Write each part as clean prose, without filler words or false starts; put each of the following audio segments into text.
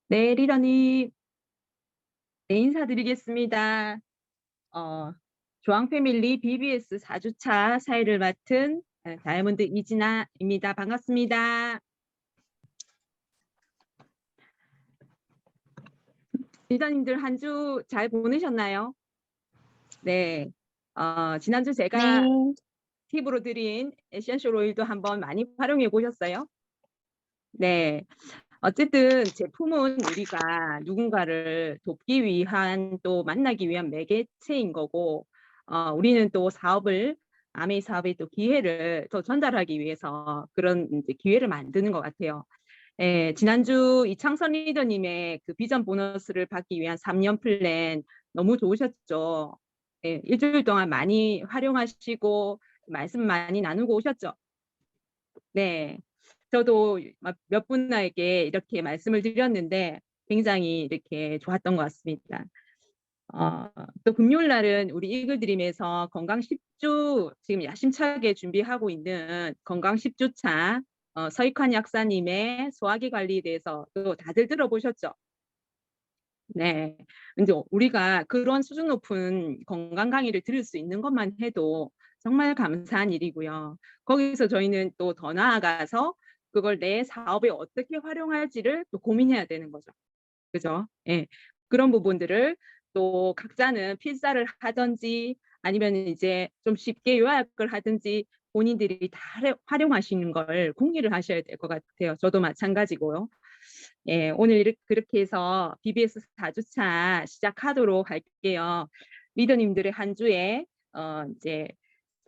네, 리더님. 네, 인사드리겠습니다. 조항 패밀리 BBS 4주차 사회를 맡은 다이아몬드 이진아입니다. 반갑습니다. 리더님들 한 주 잘 보내셨나요? 네. 지난주 제가 네. 팁으로 드린 에센셜 오일도 한번 많이 활용해 보셨어요? 네. 어쨌든 제품은 우리가 누군가를 돕기 위한 또 만나기 위한 매개체인 거고, 우리는 또 아메이 사업의 또 기회를 더 전달하기 위해서 그런 이제 기회를 만드는 것 같아요. 예, 지난주 이창선 리더님의 그 비전 보너스를 받기 위한 3년 플랜 너무 좋으셨죠? 예, 일주일 동안 많이 활용하시고 말씀 많이 나누고 오셨죠? 네. 저도 몇 분에게 이렇게 말씀을 드렸는데 굉장히 이렇게 좋았던 것 같습니다. 어, 또 금요일 날은 우리 이글드림에서 건강 10주 지금 야심차게 준비하고 있는 건강 10주차 서익환 약사님의 소화기 관리에 대해서 또 다들 들어보셨죠? 네. 이제 우리가 그런 수준 높은 건강 강의를 들을 수 있는 것만 해도 정말 감사한 일이고요. 거기서 저희는 또 더 나아가서 그걸 내 사업에 어떻게 활용할지를 또 고민해야 되는 거죠. 그죠? 예. 그런 부분들을 또 각자는 필사를 하든지 아니면 이제 좀 쉽게 요약을 하든지 본인들이 다 활용하시는 걸 공유를 하셔야 될 것 같아요. 저도 마찬가지고요. 예, 오늘 그렇게 해서 BBS 4주차 시작하도록 할게요. 리더님들의 한 주에 이제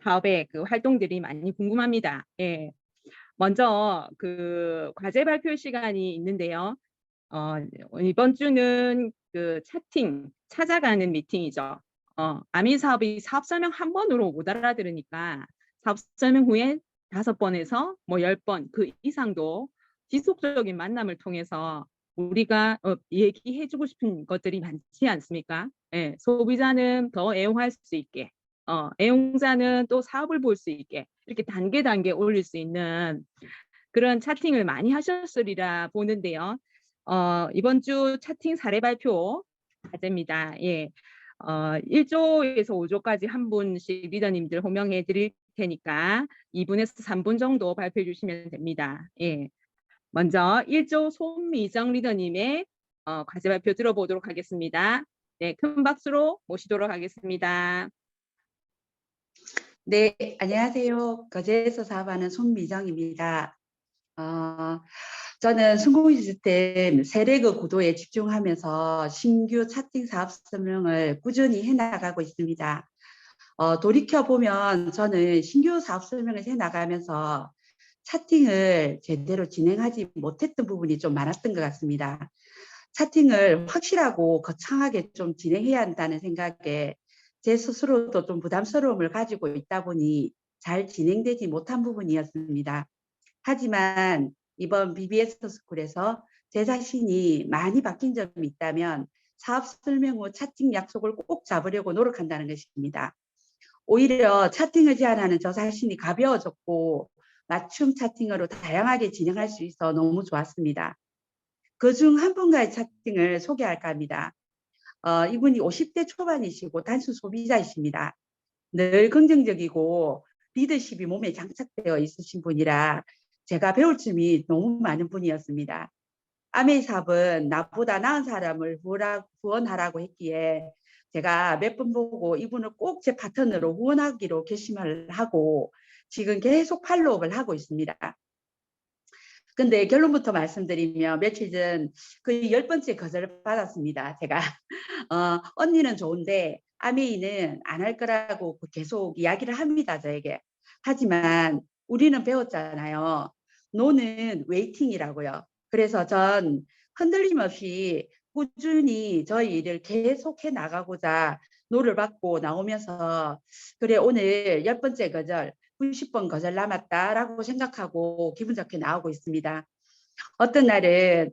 사업의 그 활동들이 많이 궁금합니다. 예. 먼저 그 과제 발표 시간이 있는데요. 어, 이번 주는 그 찾아가는 미팅이죠. 아민 사업이 사업 설명 한 번으로 못 알아들으니까 사업 설명 후에 5번에서 뭐 10번 그 이상도 지속적인 만남을 통해서 우리가 얘기해주고 싶은 것들이 많지 않습니까? 예, 소비자는 더 애용할 수 있게, 애용자는 또 사업을 볼 수 있게 이렇게 단계 올릴 수 있는 그런 차팅을 많이 하셨으리라 보는데요. 이번 주 차팅 사례 발표 과제입니다. 예. 1조에서 5조까지 한 분씩 리더님들 호명해 드릴 테니까 2분에서 3분 정도 발표해 주시면 됩니다. 예. 먼저 1조 손미정 리더님의 과제 발표 들어보도록 하겠습니다. 네, 큰 박수로 모시도록 하겠습니다. 네, 안녕하세요. 거제에서 사업하는 손미정입니다. 저는 성공 시스템 세레그 구도에 집중하면서 신규 차팅 사업 설명을 꾸준히 해나가고 있습니다. 돌이켜보면 저는 신규 사업 설명을 해나가면서 차팅을 제대로 진행하지 못했던 부분이 좀 많았던 것 같습니다. 차팅을 확실하고 거창하게 좀 진행해야 한다는 생각에 제 스스로도 좀 부담스러움을 가지고 있다 보니 잘 진행되지 못한 부분이었습니다. 하지만 이번 BBS 스쿨에서 제 자신이 많이 바뀐 점이 있다면 사업 설명 후 차팅 약속을 꼭 잡으려고 노력한다는 것입니다. 오히려 차팅을 제안하는 저 자신이 가벼워졌고 맞춤 차팅으로 다양하게 진행할 수 있어 너무 좋았습니다. 그중 한 분과의 차팅을 소개할까 합니다. 이분이 50대 초반이시고 단순 소비자이십니다. 늘 긍정적이고 리더십이 몸에 장착되어 있으신 분이라 제가 배울 점이 너무 많은 분이었습니다. 아메이 삽은 나보다 나은 사람을 후원하라고 했기에 제가 몇 번 보고 이분을 꼭 제 파트너로 후원하기로 결심을 하고 지금 계속 팔로우업을 하고 있습니다. 근데 결론부터 말씀드리면 며칠 전 그 10번째 거절을 받았습니다. 제가 언니는 좋은데 아메이는 안 할 거라고 계속 이야기를 합니다. 저에게. 하지만 우리는 배웠잖아요. 노는 웨이팅이라고요. 그래서 전 흔들림 없이 꾸준히 저희 일을 계속해 나가고자 노를 받고 나오면서 그래 오늘 10번째 거절 90번 거절 남았다라고 생각하고 기분 좋게 나오고 있습니다. 어떤 날은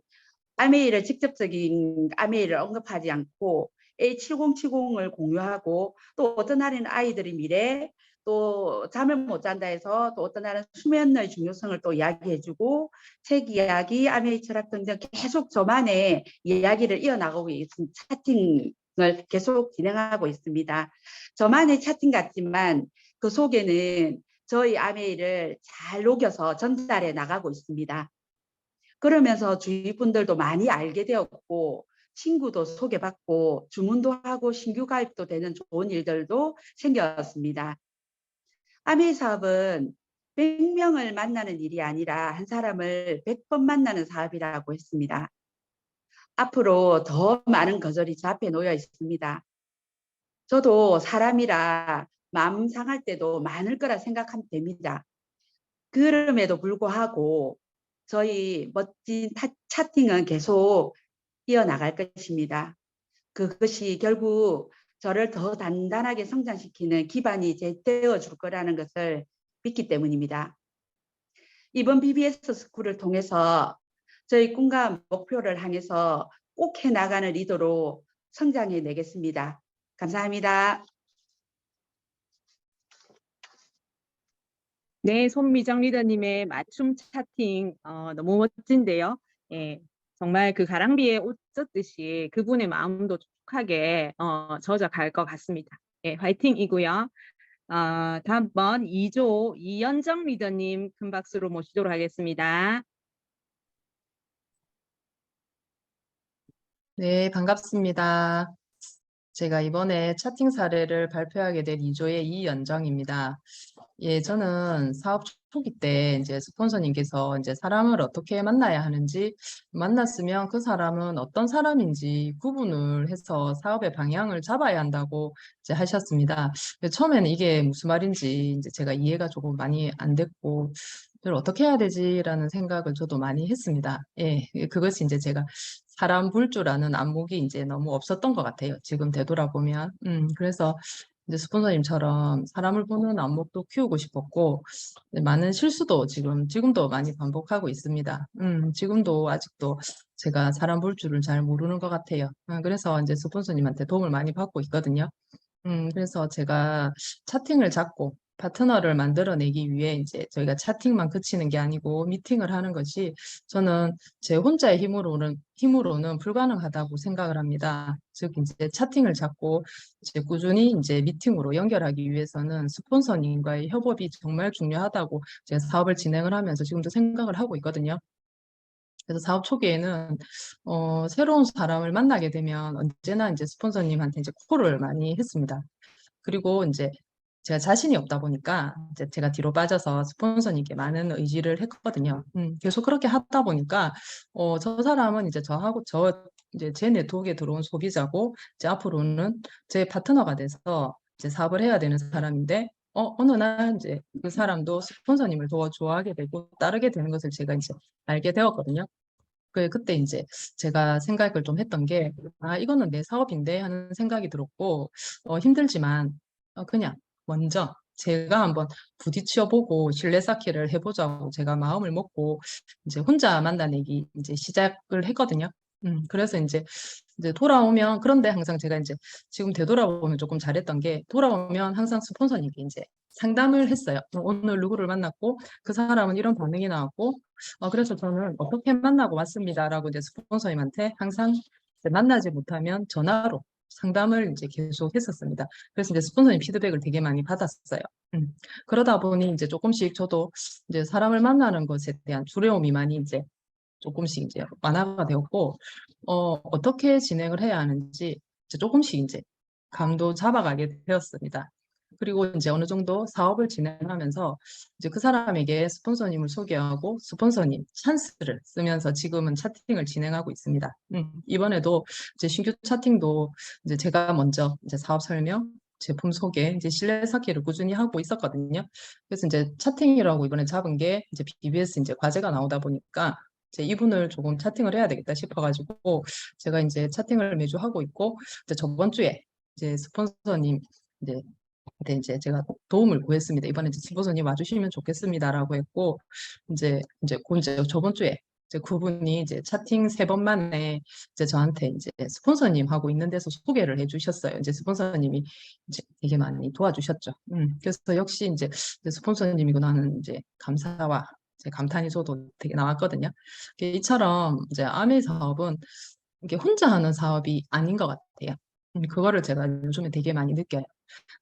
아메이를 직접적인 아메이를 언급하지 않고 A7070을 공유하고 또 어떤 날에는 아이들의 미래 또 잠을 못 잔다 해서 또 어떤 날은 수면의 중요성을 또 이야기해주고 책 이야기, 아메이 철학 등등 계속 저만의 이야기를 이어나가고 있습니다. 차팅을 계속 진행하고 있습니다. 저만의 차팅 같지만 그 속에는 저희 아메이를 잘 녹여서 전달해 나가고 있습니다. 그러면서 주위 분들도 많이 알게 되었고 친구도 소개받고 주문도 하고 신규 가입도 되는 좋은 일들도 생겼습니다. 아메이 사업은 100명을 만나는 일이 아니라 한 사람을 100번 만나는 사업이라고 했습니다. 앞으로 더 많은 거절이 저 앞에 놓여 있습니다. 저도 사람이라 마음 상할 때도 많을 거라 생각하면 됩니다. 그럼에도 불구하고 저희 멋진 차팅은 계속 이어나갈 것입니다. 그것이 결국 저를 더 단단하게 성장시키는 기반이 되어 줄 거라는 것을 믿기 때문입니다. 이번 BBS 스쿨을 통해서 저희 꿈과 목표를 향해서 꼭 해나가는 리더로 성장해 내겠습니다. 감사합니다. 네, 손미정 리더님의 맞춤 차팅 너무 멋진데요. 예, 정말 그 가랑비에 옷 젖듯이 그분의 마음도 촉촉하게 젖어갈 것 같습니다. 예, 화이팅이고요. 다음번 2조 이연정 리더님 큰 박수로 모시도록 하겠습니다. 네, 반갑습니다. 제가 이번에 차팅 사례를 발표하게 된 2조의 이연정입니다. 예, 저는 사업 초기 때 이제 스폰서님께서 이제 사람을 어떻게 만나야 하는지, 만났으면 그 사람은 어떤 사람인지 구분을 해서 사업의 방향을 잡아야 한다고 이제 하셨습니다. 처음에는 이게 무슨 말인지 이제 제가 이해가 조금 많이 안 됐고, 이걸 어떻게 해야 되지라는 생각을 저도 많이 했습니다. 예, 그것이 이제 제가 사람 볼 줄 아는 안목이 이제 너무 없었던 것 같아요. 지금 되돌아보면. 그래서 이제 스폰서님처럼 사람을 보는 안목도 키우고 싶었고, 많은 실수도 지금도 많이 반복하고 있습니다. 지금도 아직도 제가 사람 볼 줄을 잘 모르는 것 같아요. 그래서 이제 스폰서님한테 도움을 많이 받고 있거든요. 그래서 제가 차팅을 잡고 파트너를 만들어내기 위해 이제 저희가 차팅만 그치는 게 아니고 미팅을 하는 것이 저는 제 혼자의 힘으로는 불가능하다고 생각을 합니다. 즉 이제 차팅을 잡고 이제 꾸준히 이제 미팅으로 연결하기 위해서는 스폰서님과의 협업이 정말 중요하다고 제가 사업을 진행을 하면서 지금도 생각을 하고 있거든요. 그래서 사업 초기에는 새로운 사람을 만나게 되면 언제나 이제 스폰서님한테 이제 콜을 많이 했습니다. 그리고 이제 제가 자신이 없다 보니까 이제 제가 뒤로 빠져서 스폰서님께 많은 의지를 했거든요. 계속 그렇게 하다 보니까 저 사람은 이제 이제 제 네트워크에 들어온 소비자고 이제 앞으로는 제 파트너가 돼서 이제 사업을 해야 되는 사람인데 어느 날 이제 그 사람도 스폰서님을 더 좋아하게 되고 따르게 되는 것을 제가 이제 알게 되었거든요. 그때 이제 제가 생각을 좀 했던 게, 이거는 내 사업인데 하는 생각이 들었고, 힘들지만, 그냥 먼저 제가 한번 부딪혀 보고 신뢰 쌓기를 해보자고 제가 마음을 먹고, 이제 혼자 만나내기 이제 시작을 했거든요. 그래서 이제 돌아오면, 그런데 항상 제가 이제 지금 되돌아보면 조금 잘했던 게, 돌아오면 항상 스폰서님께 이제 상담을 했어요. 오늘 누구를 만났고, 그 사람은 이런 반응이 나왔고, 그래서 저는 어떻게 만나고 왔습니다라고 이제 스폰서님한테 항상 이제 만나지 못하면 전화로 상담을 이제 계속 했었습니다. 그래서 이제 스폰서님 피드백을 되게 많이 받았어요. 그러다 보니 이제 조금씩 저도 이제 사람을 만나는 것에 대한 두려움이 많이 이제 조금씩 이제 완화가 되었고, 어떻게 진행을 해야 하는지 이제 조금씩 이제 감도 잡아가게 되었습니다. 그리고 이제 어느 정도 사업을 진행하면서 이제 그 사람에게 스폰서님을 소개하고 스폰서님 찬스를 쓰면서 지금은 차팅을 진행하고 있습니다. 이번에도 이제 신규 차팅도 이제 제가 먼저 이제 사업 설명, 제품 소개, 이제 신뢰 쌓기를 꾸준히 하고 있었거든요. 그래서 이제 차팅이라고 이번에 잡은 게 이제 BBS 이제 과제가 나오다 보니까 이제 이분을 조금 차팅을 해야 되겠다 싶어가지고 제가 이제 차팅을 매주 하고 있고 이제 저번 주에 이제 스폰서님 이제 제가 도움을 구했습니다. 이번에 이제 스폰서님 와주시면 좋겠습니다라고 했고 이제 저번 주에 이제 그분이 이제 차팅 3번 만에 이제 저한테 이제 스폰서님 하고 있는 데서 소개를 해주셨어요. 이제 스폰서님이 이제 되게 많이 도와주셨죠. 그래서 역시 이제 스폰서님이고 나는 이제 감사와 이제 감탄이 저도 되게 나왔거든요. 이처럼 이제 아메 사업은 이게 혼자 하는 사업이 아닌 것 같아요. 그거를 제가 요즘에 되게 많이 느껴요.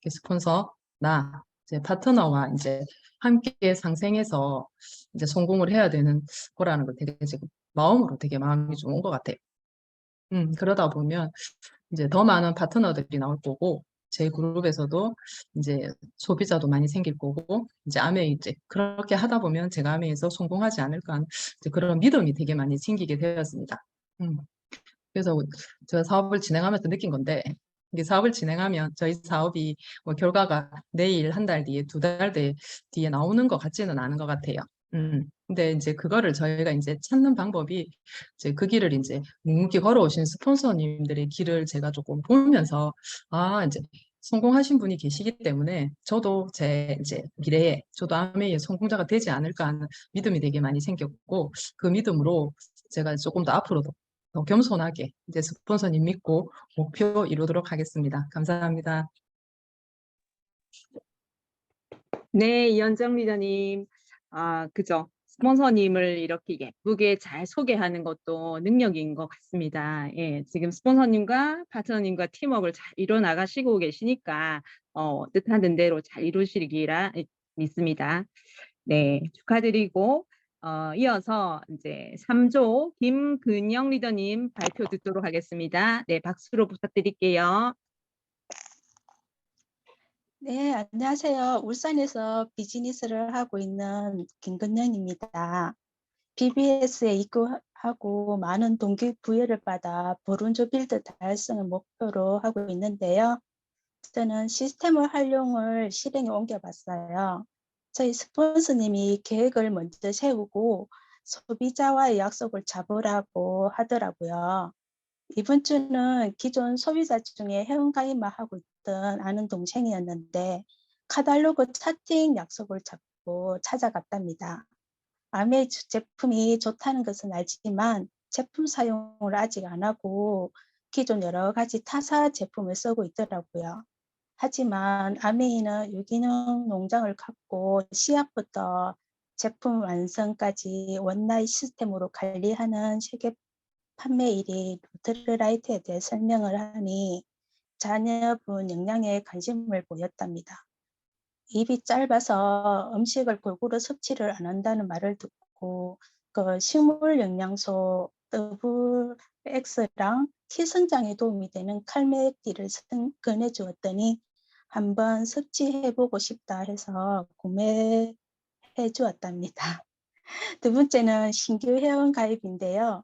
스폰서, 나, 이제 파트너와 이제 함께 상생해서 이제 성공을 해야 되는 거라는 걸 되게 지금 마음으로 되게 마음이 좀 온 것 같아요. 그러다 보면 이제 더 많은 파트너들이 나올 거고, 제 그룹에서도 이제 소비자도 많이 생길 거고, 이제 아메 이제 그렇게 하다 보면 제가 아메에서 성공하지 않을까 하는 이제 그런 믿음이 되게 많이 생기게 되었습니다. 그래서 제가 사업을 진행하면서 느낀 건데, 이게 사업을 진행하면 저희 사업이 뭐 결과가 내일, 한 달 뒤에, 2달 뒤에 나오는 것 같지는 않은 것 같아요. 근데 이제 그거를 저희가 이제 찾는 방법이 이제 그 길을 이제 묵묵히 걸어오신 스폰서님들의 길을 제가 조금 보면서 이제 성공하신 분이 계시기 때문에 저도 제 이제 미래에 저도 아메이의 성공자가 되지 않을까 하는 믿음이 되게 많이 생겼고 그 믿음으로 제가 조금 더 앞으로도 더 겸손하게 이제 스폰서님 믿고 목표 이루도록 하겠습니다. 감사합니다. 네, 이현정 리더님. 그죠. 스폰서님을 이렇게 예쁘게 잘 소개하는 것도 능력인 것 같습니다. 예, 지금 스폰서님과 파트너님과 팀워크를 잘 이뤄 나가시고 계시니까 뜻하는 대로 잘 이루시리라 믿습니다. 네, 축하드리고 이어서 이제 3조 김근영 리더님 발표 듣도록 하겠습니다. 네, 박수로 부탁드릴게요. 네, 안녕하세요. 울산에서 비즈니스를 하고 있는 김근영입니다. BBS에 입구하고 많은 동기부여를 받아 보른조 빌드 달성을 목표로 하고 있는데요. 저는 시스템을 활용을 실행에 옮겨봤어요. 저희 스폰서님이 계획을 먼저 세우고 소비자와의 약속을 잡으라고 하더라고요. 이번 주는 기존 소비자 중에 회원가입만 하고 있던 아는 동생이었는데 카탈로그 차팅 약속을 잡고 찾아갔답니다. 아메 제품이 좋다는 것은 알지만 제품 사용을 아직 안 하고 기존 여러 가지 타사 제품을 쓰고 있더라고요. 하지만 아메이는 유기농 농장을 갖고 시합부터 제품 완성까지 원라인 시스템으로 관리하는 세계 판매 1위 루트라이트에 대해 설명을 하니 자녀분 영양에 관심을 보였답니다. 입이 짧아서 음식을 골고루 섭취를 안 한다는 말을 듣고 그 식물 영양소 WX랑 키 성장에 도움이 되는 칼메띠를 권해 주었더니 한번 섭취해보고 싶다 해서 구매해 주었답니다. 두 번째는 신규 회원 가입인데요.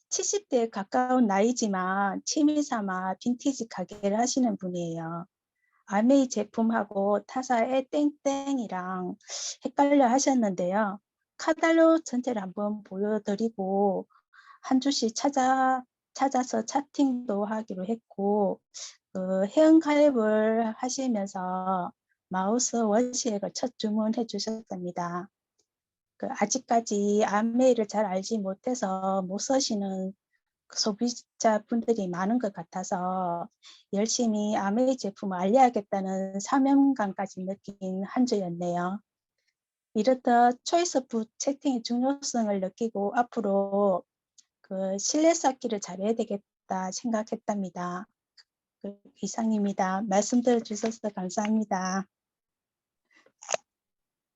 70대에 가까운 나이지만 취미삼아 빈티지 가게를 하시는 분이에요. 아메이 제품하고 타사의 땡땡이랑 헷갈려 하셨는데요. 카탈로그 전체를 한번 보여드리고 한 주씩 찾아서 차팅도 하기로 했고 회원 가입을 하시면서 마우스 원시액을 첫 주문해 주셨답니다. 아직까지 아메이를 잘 알지 못해서 못 쓰시는 소비자분들이 많은 것 같아서 열심히 아메이 제품을 알려야겠다는 사명감까지 느낀 한 주였네요. 이렇듯 초이스 푸드 채팅의 중요성을 느끼고 앞으로 신뢰 쌓기를 잘해야 되겠다 생각했답니다. 이상입니다. 말씀 들어주셔서 감사합니다.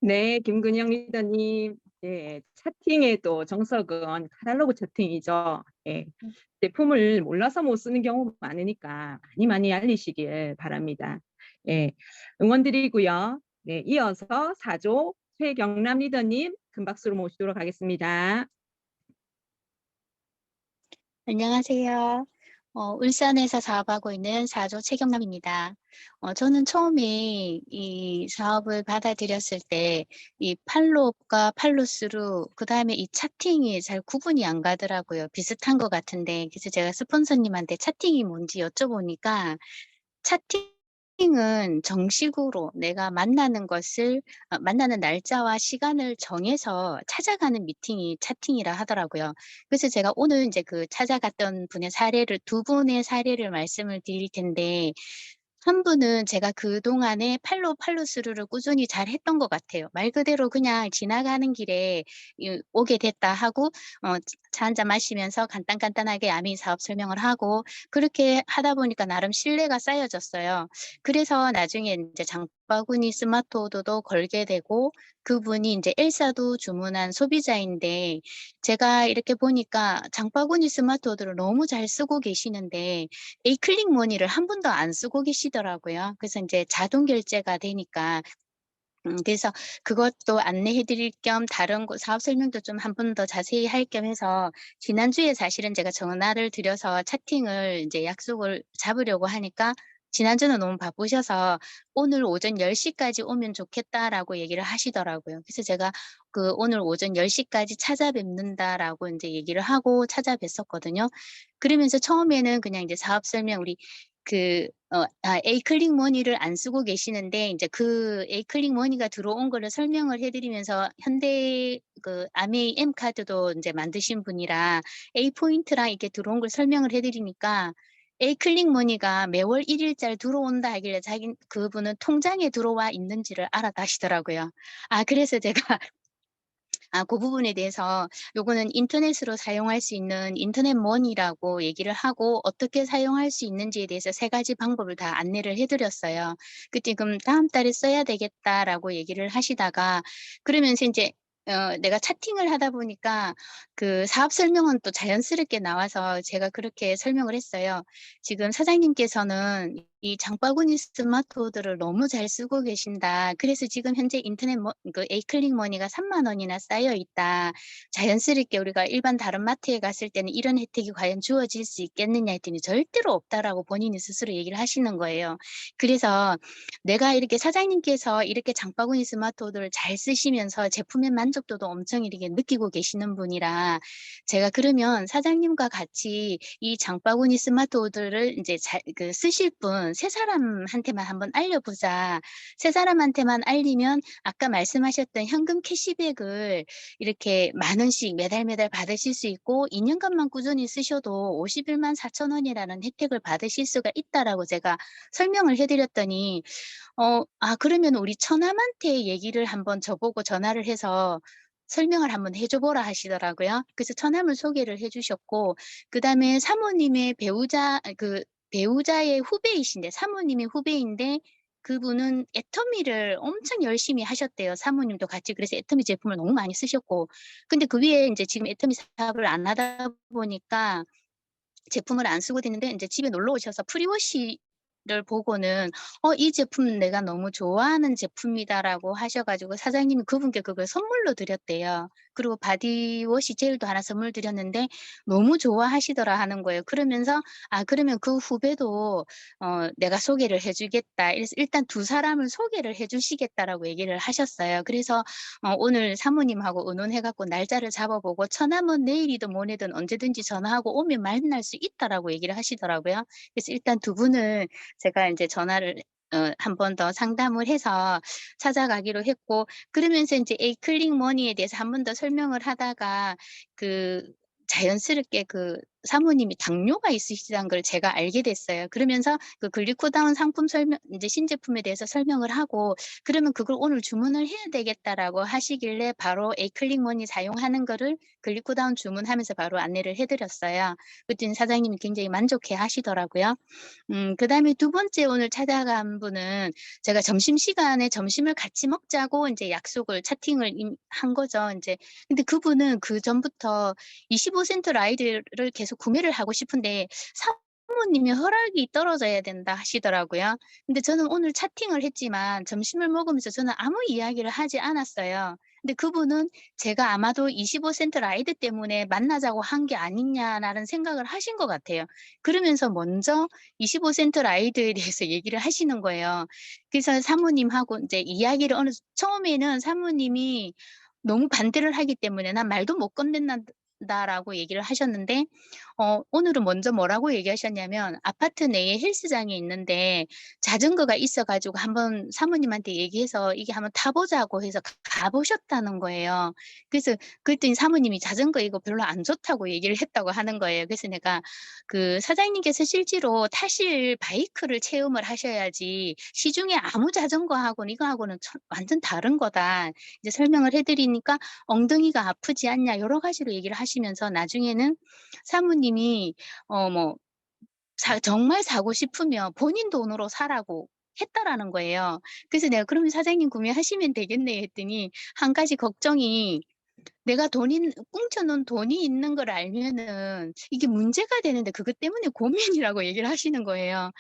네, 김근영 리더님. 예, 차팅의 또 정석은 카탈로그 차팅이죠. 예, 제품을 몰라서 못 쓰는 경우 많으니까 많이 알리시길 바랍니다. 예, 응원 드리고요. 네, 이어서 4조 최경남 리더님 큰 박수로 모시도록 하겠습니다. 안녕하세요. 울산에서 사업하고 있는 4조 최경남입니다. 저는 처음에 이 사업을 받아들였을 때 이 팔로업과 팔로스루 그다음에 이 차팅이 잘 구분이 안 가더라고요. 비슷한 것 같은데 그래서 제가 스폰서님한테 차팅이 뭔지 여쭤보니까 차팅 채팅은 정식으로 내가 만나는 것을 만나는 날짜와 시간을 정해서 찾아가는 미팅이 채팅이라 하더라고요. 그래서 제가 오늘 인제 그 찾아갔던 분의 사례를 두 분의 사례를 말씀을 드릴 텐데 한 분은 제가 그동안에 팔로우 스루를 꾸준히 잘했던 것 같아요. 말 그대로 그냥 지나가는 길에 오게 됐다 하고 차 한 잔 마시면서 간단하게 야매 사업 설명을 하고 그렇게 하다 보니까 나름 신뢰가 쌓여졌어요. 그래서 나중에 인제 장바구니 스마트 오더도 걸게 되고 그분이 인제 엘사도 주문한 소비자인데 제가 이렇게 보니까 장바구니 스마트 오더를 너무 잘 쓰고 계시는데 에이클릭 머니를 한 번도 안 쓰고 계시더라고요. 그래서 인제 자동 결제가 되니까 그래서 그것도 안내해 드릴 겸 다른 거 사업 설명도 좀 한 번 더 자세히 할 겸 해서 지난주에 사실은 제가 전화를 드려서 채팅을 인제 약속을 잡으려고 하니까 지난주는 너무 바쁘셔서 "오늘 오전 10 시까지 오면 좋겠다."라고 얘기를 하시더라고요. 그래서 제가 그 "오늘 오전 10 시까지 찾아뵙는다."라고 인제 얘기를 하고 찾아뵀었거든요. 그러면서 처음에는 그냥 이제 사업 설명 우리 에이클릭 머니를 안 쓰고 계시는데 인제 그 에이클릭 머니가 들어온 거를 설명을 해 드리면서 현대 그 아메이 M카드도 인제 만드신 분이라 A포인트랑 이렇게 들어온 걸 설명을 해 드리니까 에이클릭 머니가 매월 1 일자리 들어온다 하길래 그분은 통장에 들어와 있는지를 알아가시더라고요. 그래서 제가 그 부분에 대해서 요거는 인터넷으로 사용할 수 있는 인터넷 머니라고 얘기를 하고 어떻게 사용할 수 있는지에 대해서 3 가지 방법을 다 안내를 해 드렸어요. 그때 "그럼 다음 달에 써야 되겠다."라고 얘기를 하시다가 그러면서 인제 내가 채팅을 하다 보니까 그 사업 설명은 또 자연스럽게 나와서 제가 그렇게 설명을 했어요. "지금 사장님께서는 이 장바구니 스마트 오더를 너무 잘 쓰고 계신다. 그래서 지금 현재 인터넷 에이클릭 머니가 30,000 원이나 쌓여 있다. 자연스럽게 우리가 일반 다른 마트에 갔을 때는 이런 혜택이 과연 주어질 수 있겠느냐?" 했더니 "절대로 없다."라고 본인이 스스로 얘기를 하시는 거예요. 그래서 내가 이렇게 사장님께서 이렇게 장바구니 스마트 오더를 잘 쓰시면서 제품의 만족도도 엄청 이렇게 느끼고 계시는 분이라 제가 그러면 사장님과 같이 이 장바구니 스마트 오더를 인제 쓰실 분 '세 사람한테만 한번 알려보자.' 세 사람한테만 알리면 아까 말씀하셨던 현금 캐시백을 이렇게 만 원씩 매달 받으실 수 있고 2 년간만 꾸준히 쓰셔도 51만 4천 원이라는 혜택을 받으실 수가 있다라고 제가 설명을 해 드렸더니 그러면 우리 처남한테 얘기를 한번 저보고 전화를 해서 설명을 한번 해 줘 보라 하시더라고요. 그래서 처남을 소개를 해 주셨고 그다음에 사모님의 배우자의 후배이신데 사모님의 후배인데 그분은 애터미를 엄청 열심히 하셨대요, 사모님도 같이. 그래서 애터미 제품을 너무 많이 쓰셨고. 근데 그 위에 인제 지금 애터미 사업을 안 하다 보니까 제품을 안 쓰고 있는데 인제 집에 놀러 오셔서 프리워시를 보고는 이 제품 내가 너무 좋아하는 제품이다."라고 하셔 가지고 사장님이 그분께 그걸 선물로 드렸대요. 그리고 바디워시 젤도 하나 선물 드렸는데 "너무 좋아하시더라." 하는 거예요. 그러면서 그러면 그 후배도 "내가 소개를 해 주겠다." 이래서 일단 두 사람을 소개를 해 주시겠다라고 얘기를 하셨어요. 그래서 오늘 사모님하고 의논해 갖고 날짜를 잡아 보고 "처남은 내일이든 모레든 언제든지 전화하고 오면 만날 수 있다."라고 얘기를 하시더라고요. 그래서 일단 두 분을 제가 인제 전화를 한 번 더 상담을 해서 찾아가기로 했고 그러면서 인제 에이클릭 머니에 대해서 한 번 더 설명을 하다가 그 자연스럽게 그 사모님이 당뇨가 있으시다는 걸 제가 알게 됐어요. 그러면서 그 글리코다운 상품 설명 인제 신제품에 대해서 설명을 하고 "그러면 그걸 오늘 주문을 해야 되겠다."라고 하시길래 바로 에이클릭 머니 사용하는 거를 글리코다운 주문하면서 바로 안내를 해 드렸어요. 그랬더니 사장님이 굉장히 만족해 하시더라고요. 그다음에 두 번째 오늘 찾아간 분은 제가 점심시간에 점심을 같이 먹자고 인제 약속을 채팅을 한 거죠 인제. 근데 그분은 그전부터 25센트 라이드를 계속 구매를 하고 싶은데 사모님의 허락이 떨어져야 된다 하시더라고요. 근데 저는 오늘 채팅을 했지만 점심을 먹으면서 저는 아무 이야기를 하지 않았어요. 근데 그분은 제가 아마도 25센트 라이드 때문에 만나자고 한 게 아니냐라는 생각을 하신 것 같아요. 그러면서 먼저 25센트 라이드에 대해서 얘기를 하시는 거예요. 그래서 사모님하고 인제 이야기를 처음에는 사모님이 너무 반대를 하기 때문에 "난 말도 못 건넨다." 한다라고 얘기를 하셨는데 오늘은 먼저 뭐라고 얘기하셨냐면 아파트 내에 헬스장이 있는데 자전거가 있어 가지고 한번 사모님한테 얘기해서 이게 한번 타보자고 해서 가보셨다는 거예요. 그래서 그랬더니 사모님이 자전거 이거 별로 안 좋다고 얘기를 했다고 하는 거예요. 그래서 내가 그 사장님께서 실제로 타실 바이크를 체험을 하셔야지 시중에 아무 자전거하고는 이거하고는 완전 다른 거다. 이제 설명을 해드리니까 엉덩이가 아프지 않냐 여러 가지로 얘기를 하시면서 나중에는 사모님이 뭐 정말 사고 싶으면 본인 돈으로 사라고 했다라는 거예요. 그래서 내가 "그러면 사장님 구매하시면 되겠네." 했더니 한 가지 걱정이 내가 꽁쳐 놓은 돈이 있는 걸 알면은 이게 문제가 되는데 그것 때문에 고민이라고 얘기를 하시는 거예요.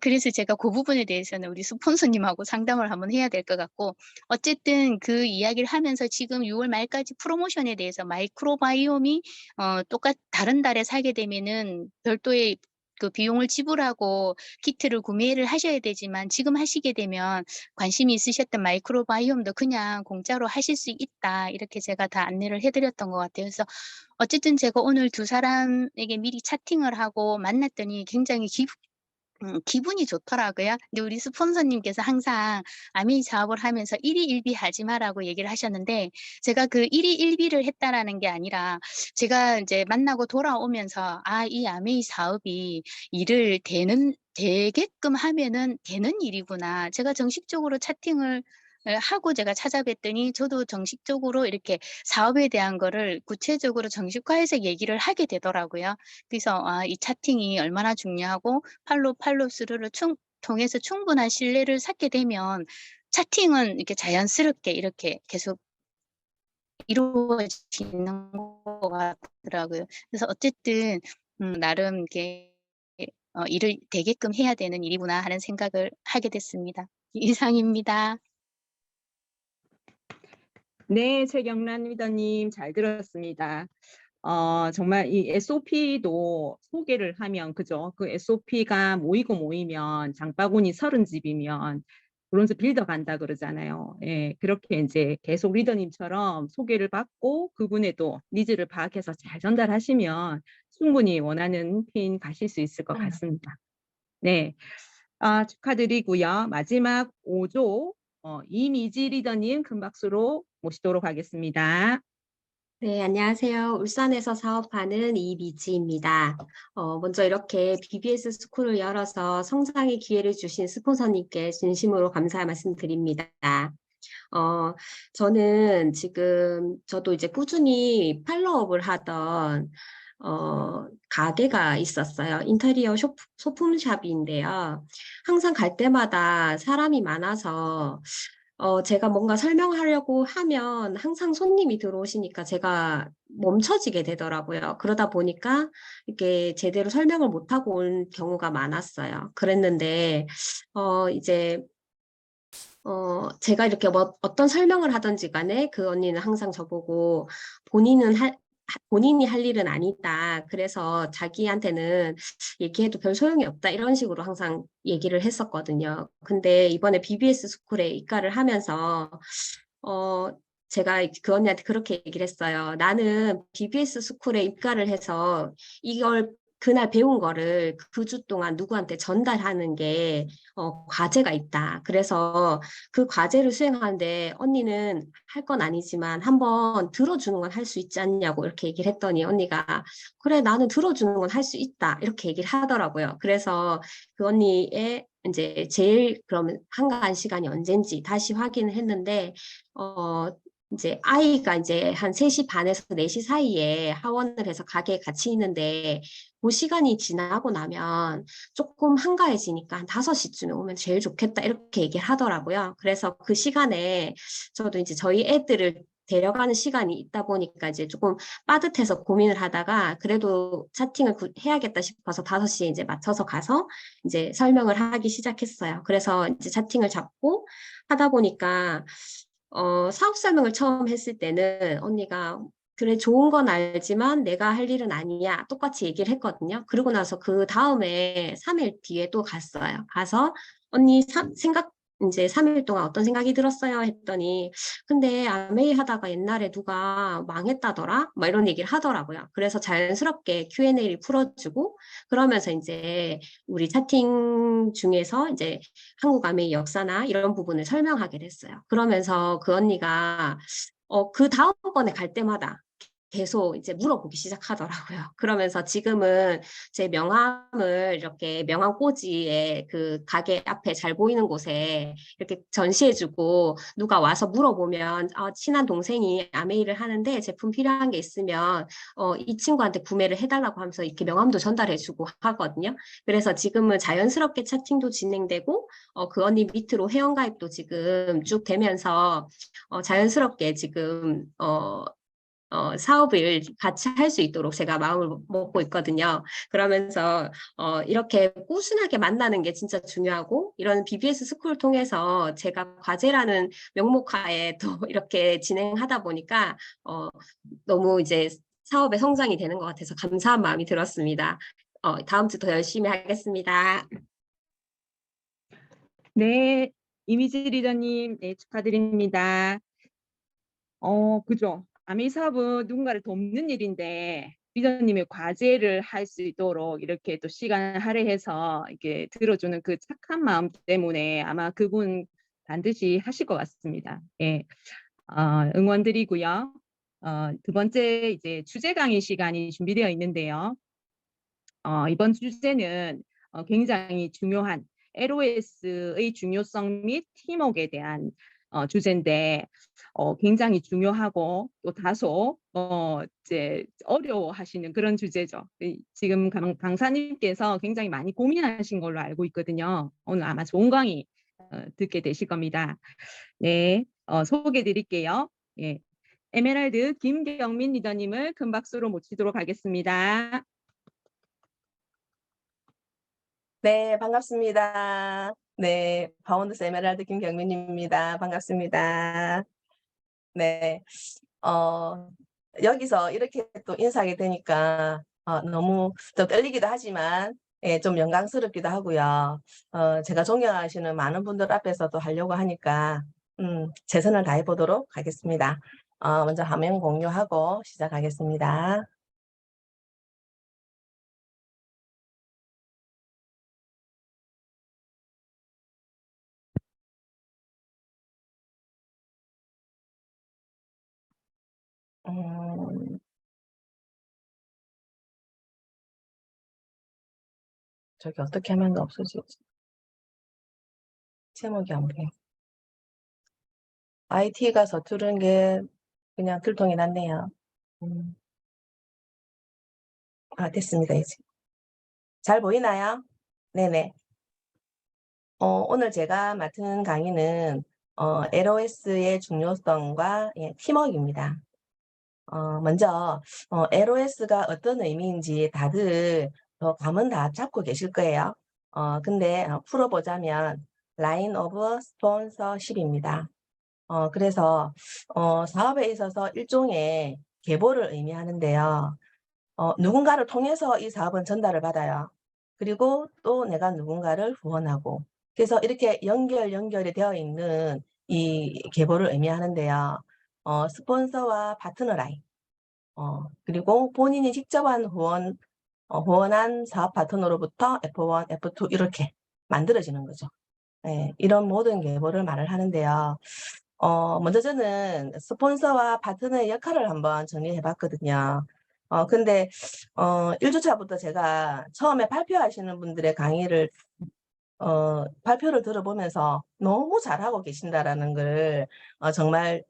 그래서 제가 그 부분에 대해서는 우리 스폰서님하고 상담을 한번 해야 될 것 같고 어쨌든 그 이야기를 하면서 지금 6월 말까지 프로모션에 대해서 마이크로바이옴이 다른 달에 사게 되면은 별도의 그 비용을 지불하고 키트를 구매를 하셔야 되지만 지금 하시게 되면 관심이 있으셨던 마이크로바이옴도 그냥 공짜로 하실 수 있다. 이렇게 제가 다 안내를 해 드렸던 것 같아요. 그래서 어쨌든 제가 오늘 두 사람에게 미리 차팅을 하고 만났더니 굉장히 기분이 좋더라고요. 근데 우리 스폰서님께서 항상 아메이 사업을 하면서 일희일비하지 마라고 얘기를 하셨는데 제가 그 일희일비를 했다라는 게 아니라 제가 이제 만나고 돌아오면서 이 아메이 사업이 일을 되게끔 하면은 되는 일이구나. 제가 정식적으로 차팅을 하고 제가 찾아뵀더니 저도 정식적으로 이렇게 사업에 대한 거를 구체적으로 정식화해서 얘기를 하게 되더라고요. 그래서 이 차팅이 얼마나 중요하고 팔로우 스루를 통해서 충분한 신뢰를 쌓게 되면 차팅은 이렇게 자연스럽게 이렇게 계속 이루어지는 것 같더라고요. 그래서 어쨌든 나름 이렇게 일을 되게끔 해야 되는 일이구나 하는 생각을 하게 됐습니다. 이상입니다. 네, 최경란 리더님 잘 들었습니다. 정말 이 SOP도 소개를 하면, 그죠? 그 SOP가 모이면 장바구니 30집이면 브론즈 빌더 간다 그러잖아요. 예, 그렇게 이제 계속 리더님처럼 소개를 받고 그분의 또 니즈를 파악해서 잘 전달하시면 충분히 원하는 핀 가실 수 있을 것 같습니다. 네, 축하드리고요. 마지막 5조 이미지 리더님 큰 박수로 모시도록 하겠습니다. 네, 안녕하세요. 울산에서 사업하는 이미지입니다. 먼저 이렇게 BBS 스쿨을 열어서 성장의 기회를 주신 스폰서님께 진심으로 감사 말씀드립니다. 저는 지금 저도 이제 꾸준히 팔로업을 하던 가게가 있었어요. 인테리어 소품샵인데요. 항상 갈 때마다 사람이 많아서 제가 뭔가 설명하려고 하면 항상 손님이 들어오시니까 제가 멈춰지게 되더라고요. 그러다 보니까 이렇게 제대로 설명을 못하고 온 경우가 많았어요. 그랬는데, 이제, 제가 이렇게 어떤 설명을 하든지 간에 그 언니는 항상 저보고 본인이 할 일은 아니다. 그래서 자기한테는 얘기해도 별 소용이 없다. 이런 식으로 항상 얘기를 했었거든요. 근데 이번에 BBS 스쿨에 입가를 하면서, 제가 그 언니한테 그렇게 얘기를 했어요. 나는 BBS 스쿨에 입가를 해서 이걸 그날 배운 거를 그 주 동안 누구한테 전달하는 게 과제가 있다. 그래서 그 과제를 수행하는데 언니는 할 건 아니지만 한번 들어주는 건 할 수 있지 않냐고 이렇게 얘기를 했더니 언니가 그래 나는 들어주는 건 할 수 있다 이렇게 얘기를 하더라고요. 그래서 그 언니의 이제 제일 그러면 한가한 시간이 언젠지 다시 확인을 했는데 이제 아이가 이제 한 3시 반에서 4시 사이에 하원을 해서 가게에 같이 있는데 그 시간이 지나고 나면 조금 한가해지니까 한 5시쯤에 오면 제일 좋겠다 이렇게 얘기를 하더라고요. 그래서 그 시간에 저도 이제 저희 애들을 데려가는 시간이 있다 보니까 이제 조금 빠듯해서 고민을 하다가 그래도 차팅을 해야겠다 싶어서 5시에 이제 맞춰서 가서 이제 설명을 하기 시작했어요. 그래서 이제 차팅을 잡고 하다 보니까 사업 설명을 처음 했을 때는 언니가 그래 좋은 건 알지만 내가 할 일은 아니야 똑같이 얘기를 했거든요. 그러고 나서 그 다음에 3일 뒤에 또 갔어요. 가서 언니 이제 3일 동안 어떤 생각이 들었어요 했더니 근데 아메이 하다가 옛날에 누가 망했다더라? 막 이런 얘기를 하더라고요. 그래서 자연스럽게 Q&A를 풀어주고 그러면서 이제 우리 채팅 중에서 이제 한국 아메이 역사나 이런 부분을 설명하게 됐어요. 그러면서 그 언니가 그 다음번에 갈 때마다 계속 이제 물어보기 시작하더라고요. 그러면서 지금은 제 명함을 이렇게 명함 꽂이에 그 가게 앞에 잘 보이는 곳에 이렇게 전시해주고 누가 와서 물어보면 친한 동생이 아메이를 하는데 제품 필요한 게 있으면 이 친구한테 구매를 해달라고 하면서 이렇게 명함도 전달해주고 하거든요. 그래서 지금은 자연스럽게 채팅도 진행되고 그 언니 밑으로 회원가입도 지금 쭉 되면서 자연스럽게 지금 사업을 같이 할 수 있도록 제가 마음을 먹고 있거든요. 그러면서 이렇게 꾸준하게 만나는 게 진짜 중요하고 이런 BBS 스쿨을 통해서 제가 과제라는 명목하에 또 이렇게 진행하다 보니까 너무 이제 사업의 성장이 되는 것 같아서 감사한 마음이 들었습니다. 다음 주 더 열심히 하겠습니다. 네, 이미지 리더님, 네, 축하드립니다. 그죠. 아미 사업은 누군가를 돕는 일인데 리더님의 과제를 할 수 있도록 이렇게 또 시간을 할애해서 이렇게 들어주는 그 착한 마음 때문에 아마 그분 반드시 하실 것 같습니다. 예, 응원드리고요. 두 번째 이제 주제 강의 시간이 준비되어 있는데요. 이번 주제는 굉장히 중요한 LOS의 중요성 및 팀워크에 대한 주제인데 굉장히 중요하고 또 다소 이제 어려워하시는 그런 주제죠. 지금 강사님께서 굉장히 많이 고민하신 걸로 알고 있거든요. 오늘 아마 좋은 강의 듣게 되실 겁니다. 네, 소개해 드릴게요. 예, 에메랄드 김경민 리더님을 큰 박수로 모시도록 하겠습니다. 네, 반갑습니다. 네, 바운드스 에메랄드 김경민입니다. 반갑습니다. 네, 여기서 이렇게 또 인사하게 되니까 너무 좀 떨리기도 하지만 좀 영광스럽기도 하고요. 제가 존경하시는 많은 분들 앞에서도 하려고 하니까 최선을 다해 보도록 하겠습니다. 먼저 화면 공유하고 시작하겠습니다. 저기 어떻게 하면 없어지지? 제목이 안 보여. IT가 서투른 게 그냥 들통이 났네요. 됐습니다, 이제. 잘 보이나요? 네네. 오늘 제가 맡은 강의는 LOS의 중요성과 팀워크입니다. 먼저 LOS가 어떤 의미인지 다들 감은 다 잡고 계실 거예요. 근데 풀어보자면 Line of Sponsorship입니다. 그래서 사업에 있어서 일종의 계보를 의미하는데요. 누군가를 통해서 이 사업은 전달을 받아요. 그리고 또 내가 누군가를 후원하고 그래서 이렇게 연결이 되어 있는 이 계보를 의미하는데요. 스폰서와 파트너 라인 그리고 본인이 직접 한 후원한 사업 파트너로부터 F1, F2 이렇게 만들어지는 거죠. 네, 이런 모든 계보를 말을 하는데요. 먼저 저는 스폰서와 파트너의 역할을 한번 정리해 봤거든요. 근데 1주차부터 제가 처음에 발표하시는 분들의 강의를 발표를 들어보면서 너무 잘하고 계신다라는 걸 정말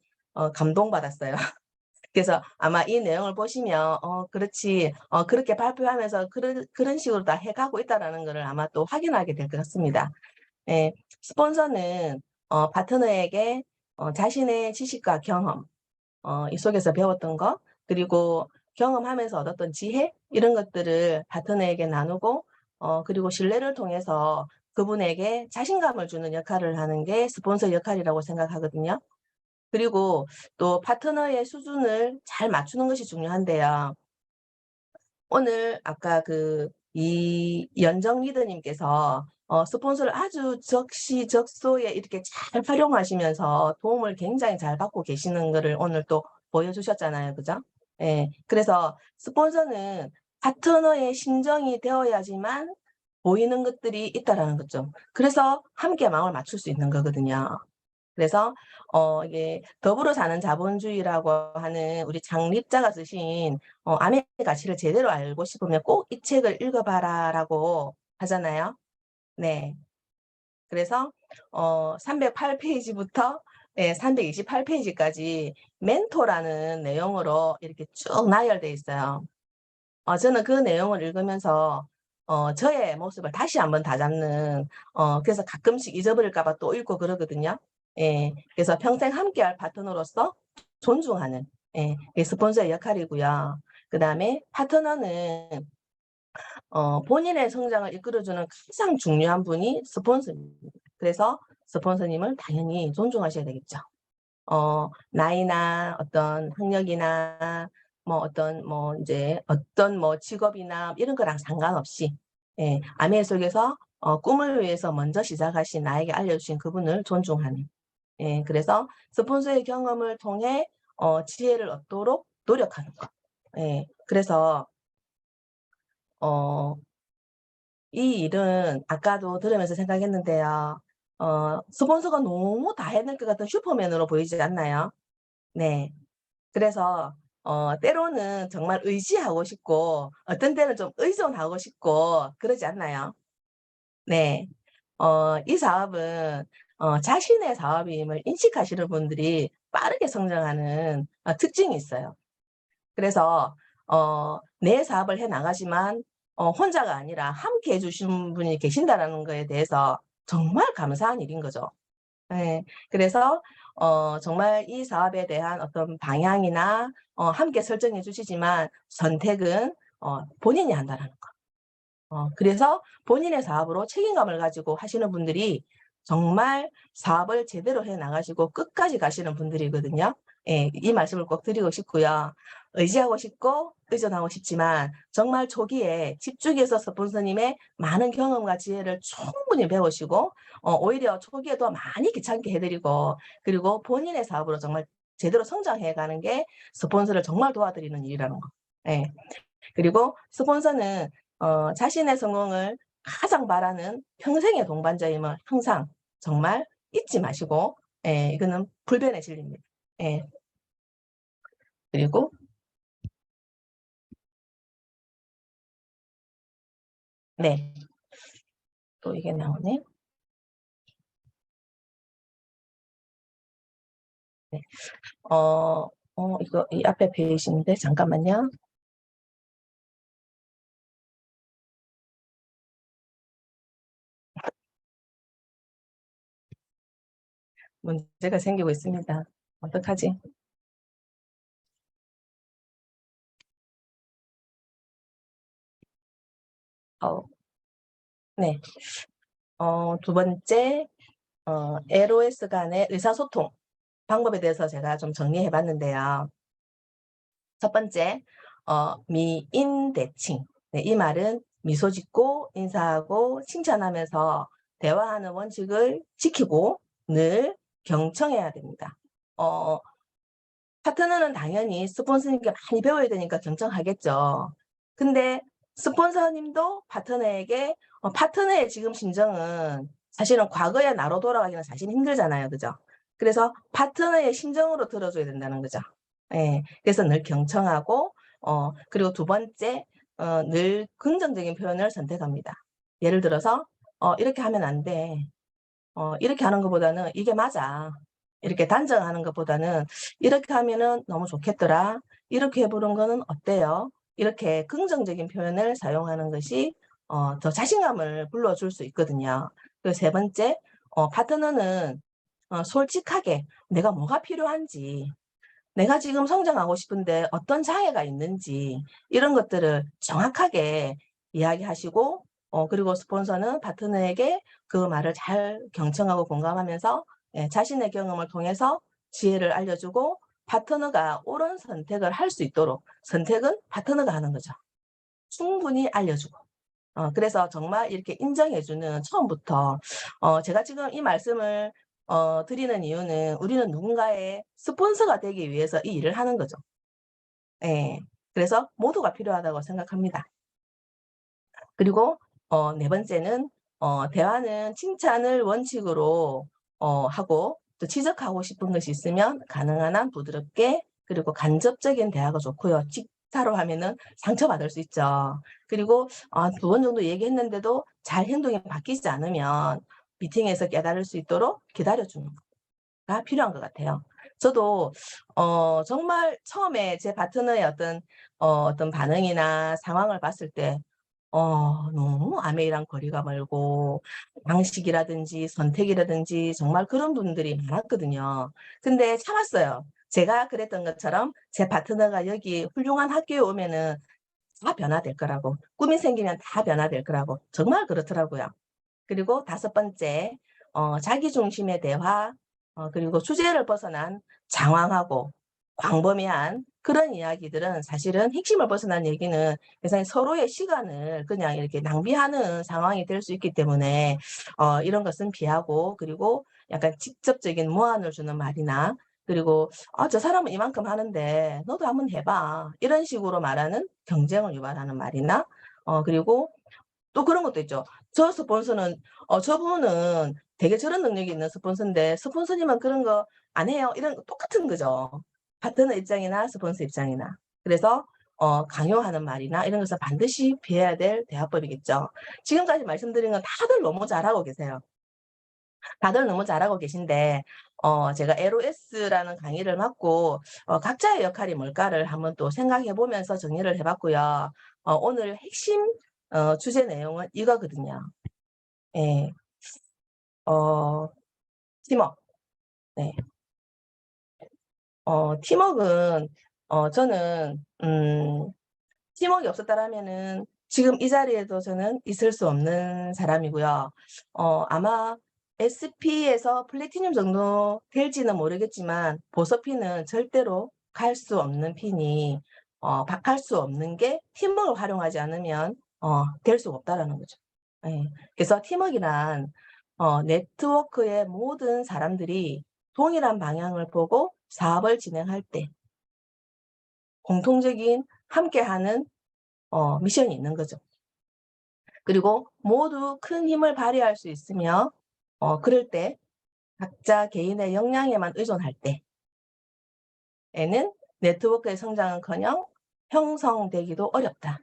감동받았어요. 그래서 아마 이 내용을 보시면 그렇지 그렇게 발표하면서 그런 식으로 다 해가고 있다라는 거를 아마 또 확인하게 될 것 같습니다. 예, 스폰서는 파트너에게 자신의 지식과 경험, 이 속에서 배웠던 거, 그리고 경험하면서 얻었던 지혜 이런 것들을 파트너에게 나누고 그리고 신뢰를 통해서 그분에게 자신감을 주는 역할을 하는 게 스폰서 역할이라고 생각하거든요. 그리고 또 파트너의 수준을 잘 맞추는 것이 중요한데요. 오늘 아까 이연정 리더님께서 스폰서를 아주 적시적소에 이렇게 잘 활용하시면서 도움을 굉장히 잘 받고 계시는 거를 오늘 또 보여주셨잖아요. 그죠? 예. 그래서 스폰서는 파트너의 심정이 되어야지만 보이는 것들이 있다라는 거죠. 그래서 함께 마음을 맞출 수 있는 거거든요. 그래서 이게 더불어 사는 자본주의라고 하는 우리 창립자가 쓰신 암의 가치를 제대로 알고 싶으면 꼭 이 책을 읽어봐라라고 하잖아요. 네. 그래서 308페이지부터 328페이지까지 멘토라는 내용으로 이렇게 쭉 나열돼 있어요. 저는 그 내용을 읽으면서 저의 모습을 다시 한번 다잡는 그래서 가끔씩 잊어버릴까 봐 또 읽고 그러거든요. 예. 그래서 평생 함께할 파트너로서 존중하는 그게 스폰서의 역할이고요. 그다음에 파트너는 본인의 성장을 이끌어주는 가장 중요한 분이 스폰서입니다. 그래서 스폰서님을 당연히 존중하셔야 되겠죠. 나이나 어떤 학력이나 어떤 직업이나 이런 거랑 상관없이 아메 속에서 꿈을 위해서 먼저 시작하신 나에게 알려주신 그분을 존중하는 그래서 스폰서의 경험을 통해 지혜를 얻도록 노력하는 것. 그래서 이 일은 아까도 들으면서 생각했는데요. 스폰서가 너무 다 해낼 것 같은 슈퍼맨으로 보이지 않나요? 네. 그래서 때로는 정말 의지하고 싶고 어떤 때는 좀 의존하고 싶고 그러지 않나요? 네. 이 사업은 자신의 사업임을 인식하시는 분들이 빠르게 성장하는 특징이 있어요. 그래서 내 사업을 해 나가지만 혼자가 아니라 함께 해 주시는 분이 계신다라는 거에 대해서 정말 감사한 일인 거죠. 예. 그래서 정말 이 사업에 대한 어떤 방향이나 함께 설정해 주시지만 선택은 본인이 한다라는 거. 그래서 본인의 사업으로 책임감을 가지고 하시는 분들이 정말 사업을 제대로 해 나가시고 끝까지 가시는 분들이거든요. 예. 이 말씀을 꼭 드리고 싶고요. 의지하고 싶고 의존하고 싶지만 정말 초기에 집중해서 스폰서님의 많은 경험과 지혜를 충분히 배우시고 오히려 초기에도 많이 귀찮게 해 드리고 그리고 본인의 사업으로 정말 제대로 성장해 가는 게 스폰서를 정말 도와드리는 일이라는 거. 예. 그리고 스폰서는 자신의 성공을 가장 바라는 평생의 동반자임을 항상 정말 잊지 마시고 이거는 불변의 진리입니다. 예. 그리고 네. 또 이게 나오네. 네. 이거 이 앞에 페이지인데 잠깐만요. 문제가 생기고 있습니다. 어떡하지? 네. 두 번째 LOS 간의 의사소통 방법에 대해서 제가 좀 정리해 봤는데요. 첫 번째 미인대칭. 네, 이 말은 미소 짓고 인사하고 칭찬하면서 대화하는 원칙을 지키고 늘 경청해야 됩니다. 파트너는 당연히 스폰서님께 많이 배워야 되니까 경청하겠죠. 근데 스폰서님도 파트너에게 파트너의 지금 심정은 사실은 과거의 나로 돌아가기는 사실 힘들잖아요. 그죠? 그래서 파트너의 심정으로 들어줘야 된다는 거죠. 예. 그래서 늘 경청하고 그리고 두 번째 늘 긍정적인 표현을 선택합니다. 예를 들어서 "이렇게 하면 안 돼. 이렇게 하는 것보다는 이게 맞아." 이렇게 단정하는 것보다는 "이렇게 하면은 너무 좋겠더라. 이렇게 해 보는 거는 어때요?" 이렇게 긍정적인 표현을 사용하는 것이 더 자신감을 불러줄 수 있거든요. 그리고 세 번째 파트너는 솔직하게 내가 뭐가 필요한지 내가 지금 성장하고 싶은데 어떤 장애가 있는지 이런 것들을 정확하게 이야기하시고 그리고 스폰서는 파트너에게 그 말을 잘 경청하고 공감하면서 자신의 경험을 통해서 지혜를 알려주고 파트너가 옳은 선택을 할 수 있도록 선택은 파트너가 하는 거죠. 충분히 알려주고 그래서 정말 이렇게 인정해주는 처음부터 제가 지금 이 말씀을 드리는 이유는 우리는 누군가의 스폰서가 되기 위해서 이 일을 하는 거죠. 예. 그래서 모두가 필요하다고 생각합니다. 그리고 네 번째는 대화는 칭찬을 원칙으로 하고 또 지적하고 싶은 것이 있으면 가능한 한 부드럽게 그리고 간접적인 대화가 좋고요. 직사로 하면은 상처받을 수 있죠. 그리고 2번 정도 얘기했는데도 잘 행동이 바뀌지 않으면 미팅에서 깨달을 수 있도록 기다려주는 가 필요한 것 같아요. 저도 정말 처음에 제 파트너의 어떤 반응이나 상황을 봤을 때 너무 아메이랑 거리가 멀고 방식이라든지 선택이라든지 정말 그런 분들이 많았거든요. 근데 참았어요. 제가 그랬던 것처럼 제 파트너가 여기 훌륭한 학교에 오면은 다 변화될 거라고, 꿈이 생기면 다 변화될 거라고. 정말 그렇더라고요. 그리고 5번째, 자기 중심의 대화, 그리고 주제를 벗어난 장황하고 광범위한 그런 이야기들은 사실은 핵심을 벗어난 얘기는 세상에 서로의 시간을 그냥 이렇게 낭비하는 상황이 될 수 있기 때문에 이런 것은 피하고, 그리고 약간 직접적인 무안을 주는 말이나, 그리고 저 사람은 이만큼 하는데 너도 한번 해봐, 이런 식으로 말하는 경쟁을 유발하는 말이나, 그리고 또 그런 것도 있죠. 저 스폰서는 저분은 되게 저런 능력이 있는 스폰서인데 스폰서님은 그런 거 안 해요. 이런 거 똑같은 거죠. 파트너 입장이나 스폰서 입장이나. 그래서 강요하는 말이나 이런 것을 반드시 피해야 될 대화법이겠죠. 지금까지 말씀드린 건 다들 너무 잘하고 계세요. 다들 너무 잘하고 계신데 제가 LOS라는 강의를 맡고 각자의 역할이 뭘까를 한번 또 생각해 보면서 정리를 해 봤고요. 오늘 핵심 주제 내용은 이거거든요. 예. 팀워크. 네. 팀워크는 저는 팀워크가 없었다라면은 지금 이 자리에도 저는 있을 수 없는 사람이고요. 아마 SP에서 플래티늄 정도 될지는 모르겠지만 보석핀은 절대로 갈 수 없는 핀이 갈 수 없는 게 팀워크를 활용하지 않으면 될 수가 없다라는 거죠. 예. 그래서 팀워크란 네트워크의 모든 사람들이 동일한 방향을 보고 사업을 진행할 때 공통적인 함께하는 미션이 있는 거죠. 그리고 모두 큰 힘을 발휘할 수 있으며 그럴 때 각자 개인의 역량에만 의존할 때에는 네트워크의 성장은커녕 형성되기도 어렵다.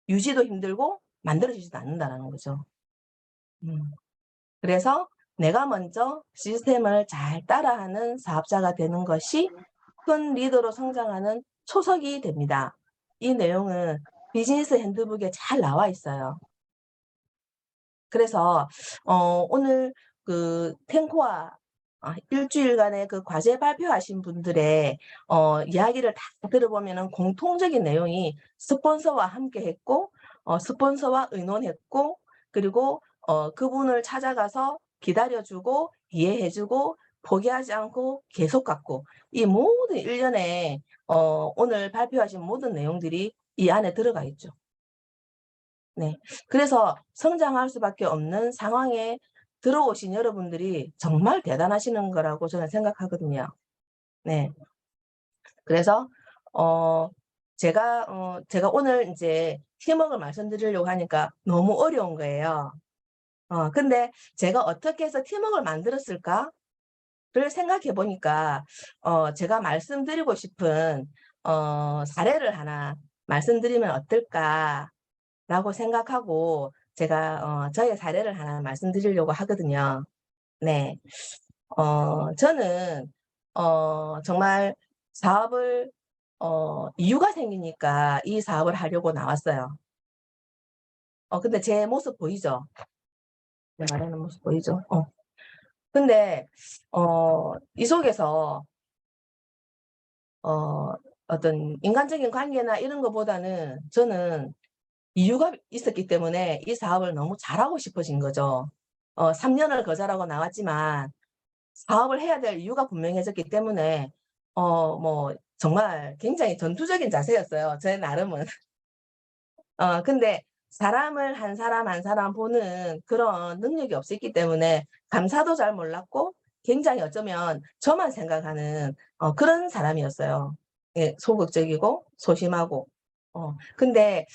유지도 힘들고 만들어지지도 않는다라는 거죠. 그래서 내가 먼저 시스템을 잘 따라하는 사업자가 되는 것이 큰 리더로 성장하는 초석이 됩니다. 이 내용은 비즈니스 핸드북에 잘 나와 있어요. 그래서 오늘 그 탱코아 일주일간의 그 과제 발표하신 분들의 이야기를 다 들어보면은 공통적인 내용이 스폰서와 함께 했고 스폰서와 의논했고, 그리고 그분을 찾아가서 기다려주고 이해해주고 포기하지 않고 계속 갔고, 이 모든 일련의 오늘 발표하신 모든 내용들이 이 안에 들어가 있죠. 네. 그래서 성장할 수밖에 없는 상황에 들어오신 여러분들이 정말 대단하시는 거라고 저는 생각하거든요. 네. 그래서 제가 오늘 이제 팀워크를 말씀드리려고 하니까 너무 어려운 거예요. 근데 제가 어떻게 해서 팀워크를 만들었을까를 생각해 보니까 제가 말씀드리고 싶은 사례를 하나 말씀드리면 어떨까라고 생각하고 제가 저의 사례를 하나 말씀드리려고 하거든요. 네. 저는 정말 사업을 이유가 생기니까 이 사업을 하려고 나왔어요. 근데 제 모습 보이죠? 제가 말하는 모습 보이죠? 근데 이 속에서 어떤 인간적인 관계나 이런 것보다는 저는 이유가 있었기 때문에 이 사업을 너무 잘하고 싶어진 거죠. 3년을 거절하고 나왔지만 사업을 해야 될 이유가 분명해졌기 때문에 뭐 정말 굉장히 전투적인 자세였어요, 제 나름은. 근데 사람을 한 사람 한 사람 보는 그런 능력이 없었기 때문에 감사도 잘 몰랐고 굉장히 어쩌면 저만 생각하는 그런 사람이었어요. 예, 소극적이고 소심하고. 근데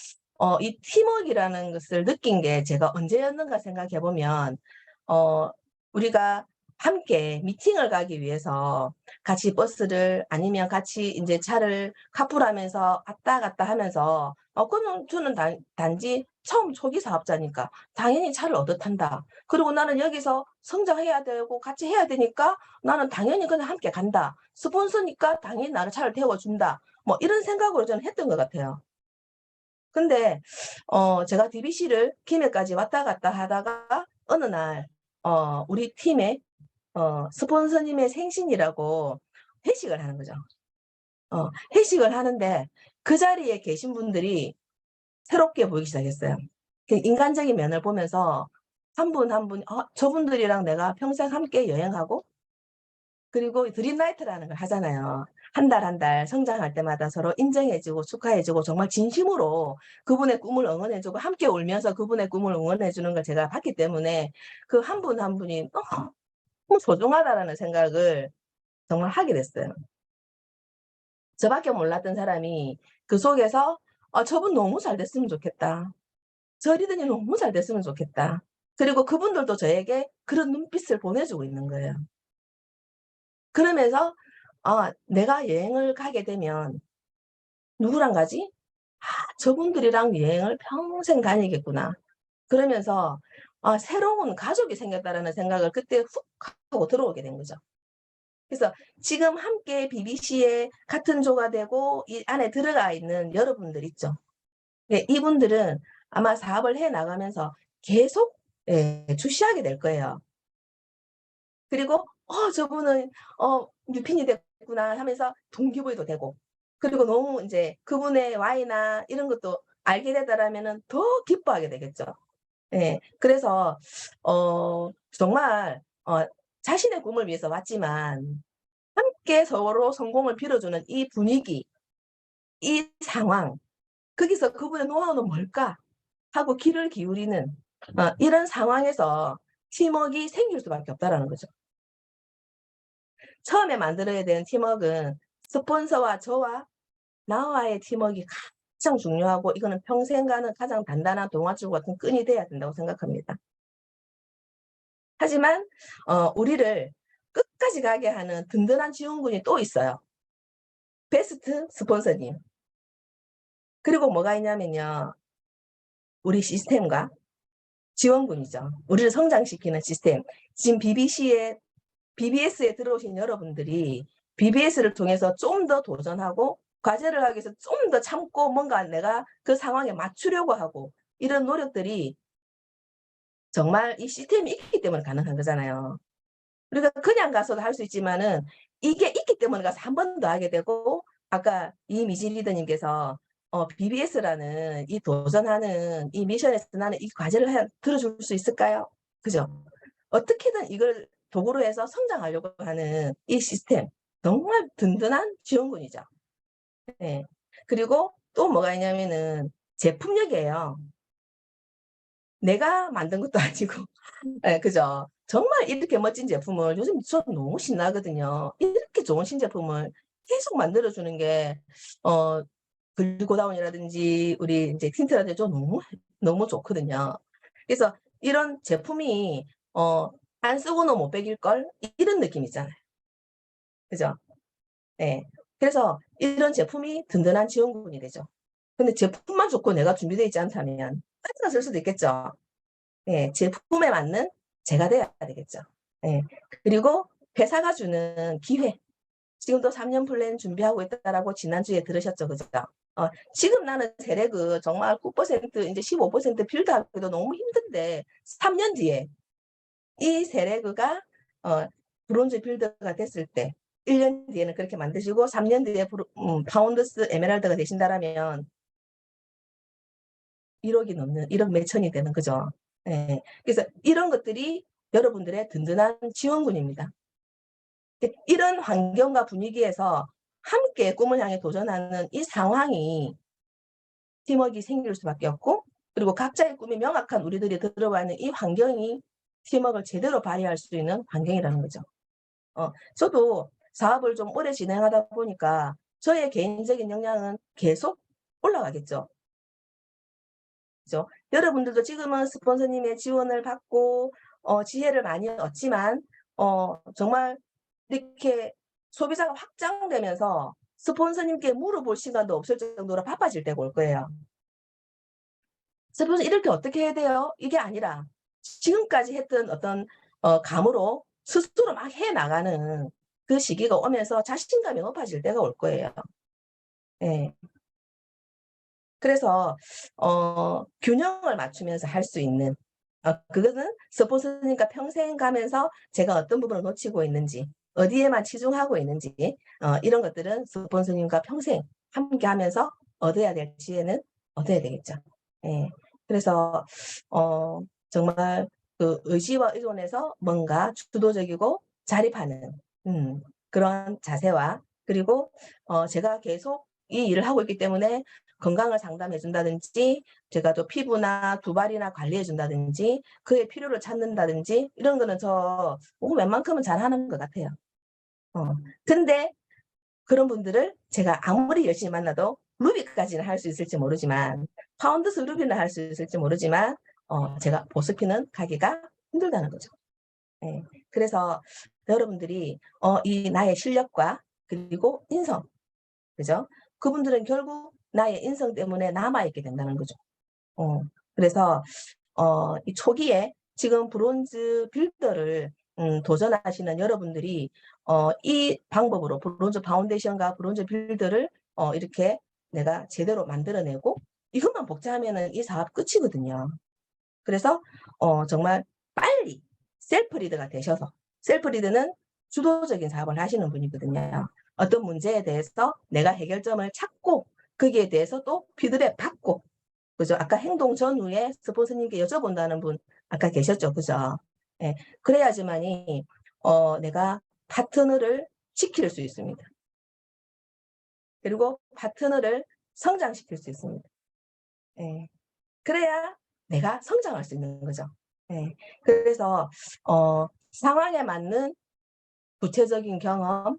이 팀워크라는 것을 느낀 게 제가 언제였는가 생각해 보면 우리가 함께 미팅을 가기 위해서 같이 버스를 아니면 같이 이제 차를 카풀하면서 왔다 갔다 하면서 그는 저는 단지 처음 초기 사업자니까 당연히 차를 얻어 탄다. 그리고 나는 여기서 성장해야 되고 같이 해야 되니까 나는 당연히 그냥 함께 간다. 스폰서니까 당연히 나를 차를 태워준다. 뭐 이런 생각으로 저는 했던 것 같아요. 근데 제가 DBC를 김해까지 왔다 갔다 하다가 어느 날 우리 팀에 스폰서님의 생신이라고 회식을 하는 거죠. 회식을 하는데 그 자리에 계신 분들이 새롭게 보이기 시작했어요. 그 인간적인 면을 보면서 한 분 한 분 저분들이랑 내가 평생 함께 여행하고 그리고 드림나이트라는 걸 하잖아요. 한 달 한 달 성장할 때마다 서로 인정해 주고 축하해 주고 정말 진심으로 그분의 꿈을 응원해 주고 함께 울면서 그분의 꿈을 응원해 주는 걸 제가 봤기 때문에 그 한 분 한 분이 너무 소중하다라는 생각을 정말 하게 됐어요. 저밖에 몰랐던 사람이 그 속에서 저분 너무 잘 됐으면 좋겠다. 저 리더님 너무 잘 됐으면 좋겠다. 그리고 그분들도 저에게 그런 눈빛을 보내주고 있는 거예요. 그러면서 내가 여행을 가게 되면 누구랑 가지? 저분들이랑 여행을 평생 다니겠구나. 그러면서 새로운 가족이 생겼다라는 생각을 그때 훅 하고 들어오게 된 거죠. 그래서 지금 함께 BBC에 같은 조가 되고 이 안에 들어가 있는 여러분들 있죠. 네, 이분들은 아마 사업을 해 나가면서 계속 출시하게 될 거예요. 그리고 저분은 뉴핀이 됐구나 하면서 동기부여도 되고 그리고 너무 이제 그분의 Y나 이런 것도 알게 되더라면은 더 기뻐하게 되겠죠. 예. 그래서 정말 자신의 꿈을 위해서 왔지만 함께 서로 성공을 빌어주는 이 분위기, 이 상황, 거기서 그분의 노하우는 뭘까 하고 귀를 기울이는 이런 상황에서 팀워크가 생길 수밖에 없다라는 거죠. 처음에 만들어야 되는 팀워크는 스폰서와 저와 나와의 팀워크가 가장 중요하고 이거는 평생 가는 가장 단단한 동아줄 같은 끈이 돼야 된다고 생각합니다. 하지만 우리를 끝까지 가게 하는 든든한 지원군이 또 있어요. 베스트 스폰서님. 그리고 뭐가 있냐면요. 우리 시스템과 지원군이죠. 우리를 성장시키는 시스템. 지금 BBS에 들어오신 여러분들이 BBS를 통해서 좀 더 도전하고 과제를 하기 위해서 좀 더 참고 뭔가 내가 그 상황에 맞추려고 하고 이런 노력들이 정말 이 시스템이 있기 때문에 가능한 거잖아요. 우리가 그냥 가서도 할 수 있지만은 이게 있기 때문에 가서 한 번 더 하게 되고 아까 이미지 리더님께서 BBS라는 이 도전하는 이 미션에서 나는 이 과제를 들어줄 수 있을까요? 그죠? 어떻게든 이걸 도구로 해서 성장하려고 하는 이 시스템 정말 든든한 지원군이죠. 네. 그리고 또 뭐가 있냐면은 제품력이에요. 내가 만든 것도 아니고 네, 그죠? 정말 이렇게 멋진 제품을 요즘 저 너무 신나거든요. 이렇게 좋은 신제품을 계속 만들어주는 게 글고다운이라든지 우리 이제 틴트라든지 좀 너무 좋거든요. 그래서 이런 제품이 안 쓰고는 못 배길 걸 이런 느낌 있잖아요. 그죠? 네. 그래서 이런 제품이 든든한 지원군이 되죠. 근데 제품만 좋고 내가 준비되어 있지 않다면 딴 쓸 수도 있겠죠. 예, 제품에 맞는 제가 돼야 되겠죠. 예. 그리고 회사가 주는 기회. 지금도 3년 플랜 준비하고 있다라고 지난주에 들으셨죠, 그죠? 지금 나는 세렉 정말 9% 이제 15% 빌드하기도 너무 힘든데 3년 뒤에 이 세렉가 브론즈 빌드가 됐을 때 1년 뒤에는 그렇게 만드시고 3년 뒤에 파운더스 에메랄드가 되신다라면 1억이 넘는 1억 몇천이 되는 거죠. 예. 그래서 이런 것들이 여러분들의 든든한 지원군입니다. 이런 환경과 분위기에서 함께 꿈을 향해 도전하는 이 상황이 팀워크가 생길 수밖에 없고 그리고 각자의 꿈이 명확한 우리들이 들어와 있는 이 환경이 팀워크를 제대로 발휘할 수 있는 환경이라는 거죠. 저도 사업을 좀 오래 진행하다 보니까 저의 개인적인 역량은 계속 올라가겠죠. 그죠? 여러분들도 지금은 스폰서님의 지원을 받고 지혜를 많이 얻지만 정말 이렇게 소비자가 확장되면서 스폰서님께 물어볼 시간도 없을 정도로 바빠질 때가 올 거예요. 스폰서 이렇게 어떻게 해야 돼요? 이게 아니라 지금까지 했던 어떤 감으로 스스로 막 해나가는 그 시기가 오면서 자신감이 높아질 때가 올 거예요. 네. 그래서 균형을 맞추면서 할 수 있는 그것은 스폰서님과 평생 가면서 제가 어떤 부분을 놓치고 있는지 어디에만 치중하고 있는지 이런 것들은 스폰서님과 평생 함께 하면서 얻어야 될 지혜는 얻어야 되겠죠. 예. 그래서 정말 그 의지와 의존에서 뭔가 주도적이고 자립하는 그런 자세와 그리고 제가 계속 이 일을 하고 있기 때문에 건강을 상담해 준다든지 제가 또 피부나 두발이나 관리해 준다든지 그의 필요를 찾는다든지 이런 거는 저 웬만큼은 잘하는 것 같아요. 근데 그런 분들을 제가 아무리 열심히 만나도 루비까지는 할 수 있을지 모르지만 파운드스 루비는 할 수 있을지 모르지만 제가 보스피는 가기가 힘들다는 거죠. 네. 그래서 여러분들이 이 나의 실력과 그리고 인성, 그죠? 그분들은 결국 나의 인성 때문에 남아있게 된다는 거죠. 그래서 이 초기에 지금 브론즈 빌더를 도전하시는 여러분들이 이 방법으로 브론즈 파운데이션과 브론즈 빌더를 이렇게 내가 제대로 만들어내고 이것만 복제하면은 이 사업 끝이거든요. 그래서 정말 빨리 셀프 리더가 되셔서 셀프 리더는 주도적인 사업을 하시는 분이거든요. 어떤 문제에 대해서 내가 해결점을 찾고 거기에 대해서 또 피드백 받고 그죠? 아까 행동 전후에 스폰서님께 여쭤본다는 분 아까 계셨죠, 그죠? 예, 그래야지만이 내가 파트너를 지킬 수 있습니다. 그리고 파트너를 성장시킬 수 있습니다. 예, 그래야 내가 성장할 수 있는 거죠. 예, 그래서 상황에 맞는 구체적인 경험,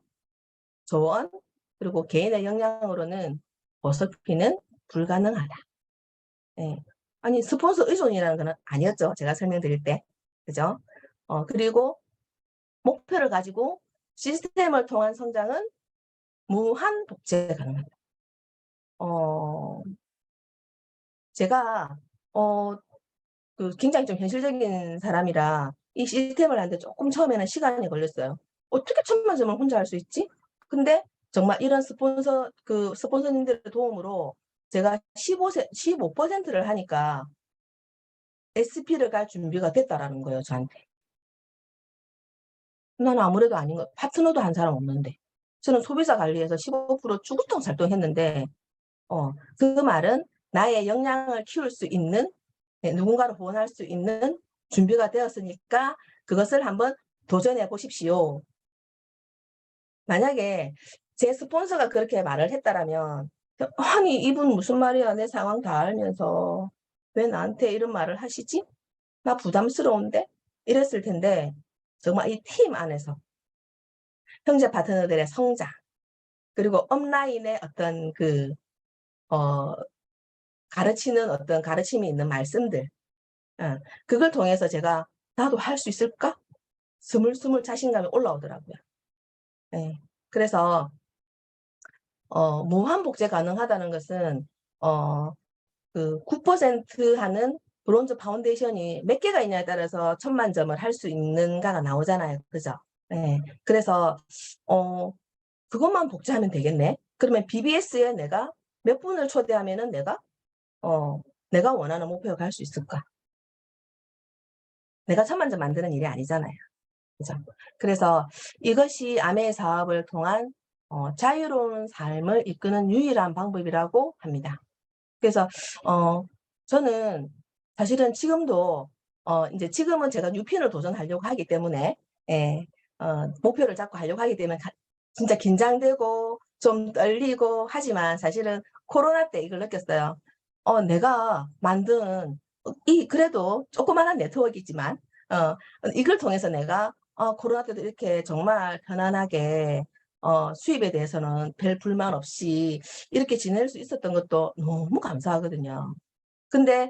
조언, 그리고 개인의 역량으로는 버섯피는 불가능하다. 예. 아니 스폰서 의존이라는 거는 아니었죠. 제가 설명드릴 때. 그죠? 그리고 목표를 가지고 시스템을 통한 성장은 무한 복제 가능합니다. 제가 그 굉장히 좀 현실적인 사람이라 이 시스템을 하는데 조금 처음에는 시간이 걸렸어요. 어떻게 1000만 점을 혼자 할 수 있지? 근데 정말 이런 스폰서님들의 도움으로 제가 15%를 하니까 SP를 갈 준비가 됐다라는 거예요, 저한테. 나는 아무래도 아닌 것, 파트너도 한 사람 없는데. 저는 소비자 관리에서 15% 주구통살동했는데, 그 말은 나의 역량을 키울 수 있는, 누군가를 보호할 수 있는 준비가 되었으니까 그것을 한번 도전해 보십시오. 만약에 제 스폰서가 그렇게 말을 했다라면, 아니, 이분 무슨 말이야, 내 상황 다 알면서 왜 나한테 이런 말을 하시지? 나 부담스러운데? 이랬을 텐데, 정말 이 팀 안에서 형제 파트너들의 성장, 그리고 업라인의 어떤 가르치는 어떤 가르침이 있는 말씀들, 그걸 통해서 제가 나도 할 수 있을까? 스물스물 자신감이 올라오더라고요. 네. 그래서 무한 복제 가능하다는 것은 그 9% 하는 브론즈 파운데이션이 몇 개가 있냐에 따라서 1000만 점을 할 수 있는가가 나오잖아요. 그죠? 네. 그래서 그것만 복제하면 되겠네. 그러면 BBS에 내가 몇 분을 초대하면은 내가 원하는 목표에 갈 수 있을까? 내가 1000만 점 만드는 일이 아니잖아요. 그죠? 그래서 이것이 아메 사업을 통한 자유로운 삶을 이끄는 유일한 방법이라고 합니다. 그래서 저는 사실은 지금도 이제 지금은 제가 뉴핀을 도전하려고 하기 때문에 목표를 잡고 하려고 하기 때문에 진짜 긴장되고 좀 떨리고 하지만 사실은 코로나 때 이걸 느꼈어요. 내가 만든 그래도 조그마한 네트워크이지만 이걸 통해서 내가 코로나 때도 이렇게 정말 편안하게 수입에 대해서는 별 불만 없이 이렇게 지낼 수 있었던 것도 너무 감사하거든요. 근데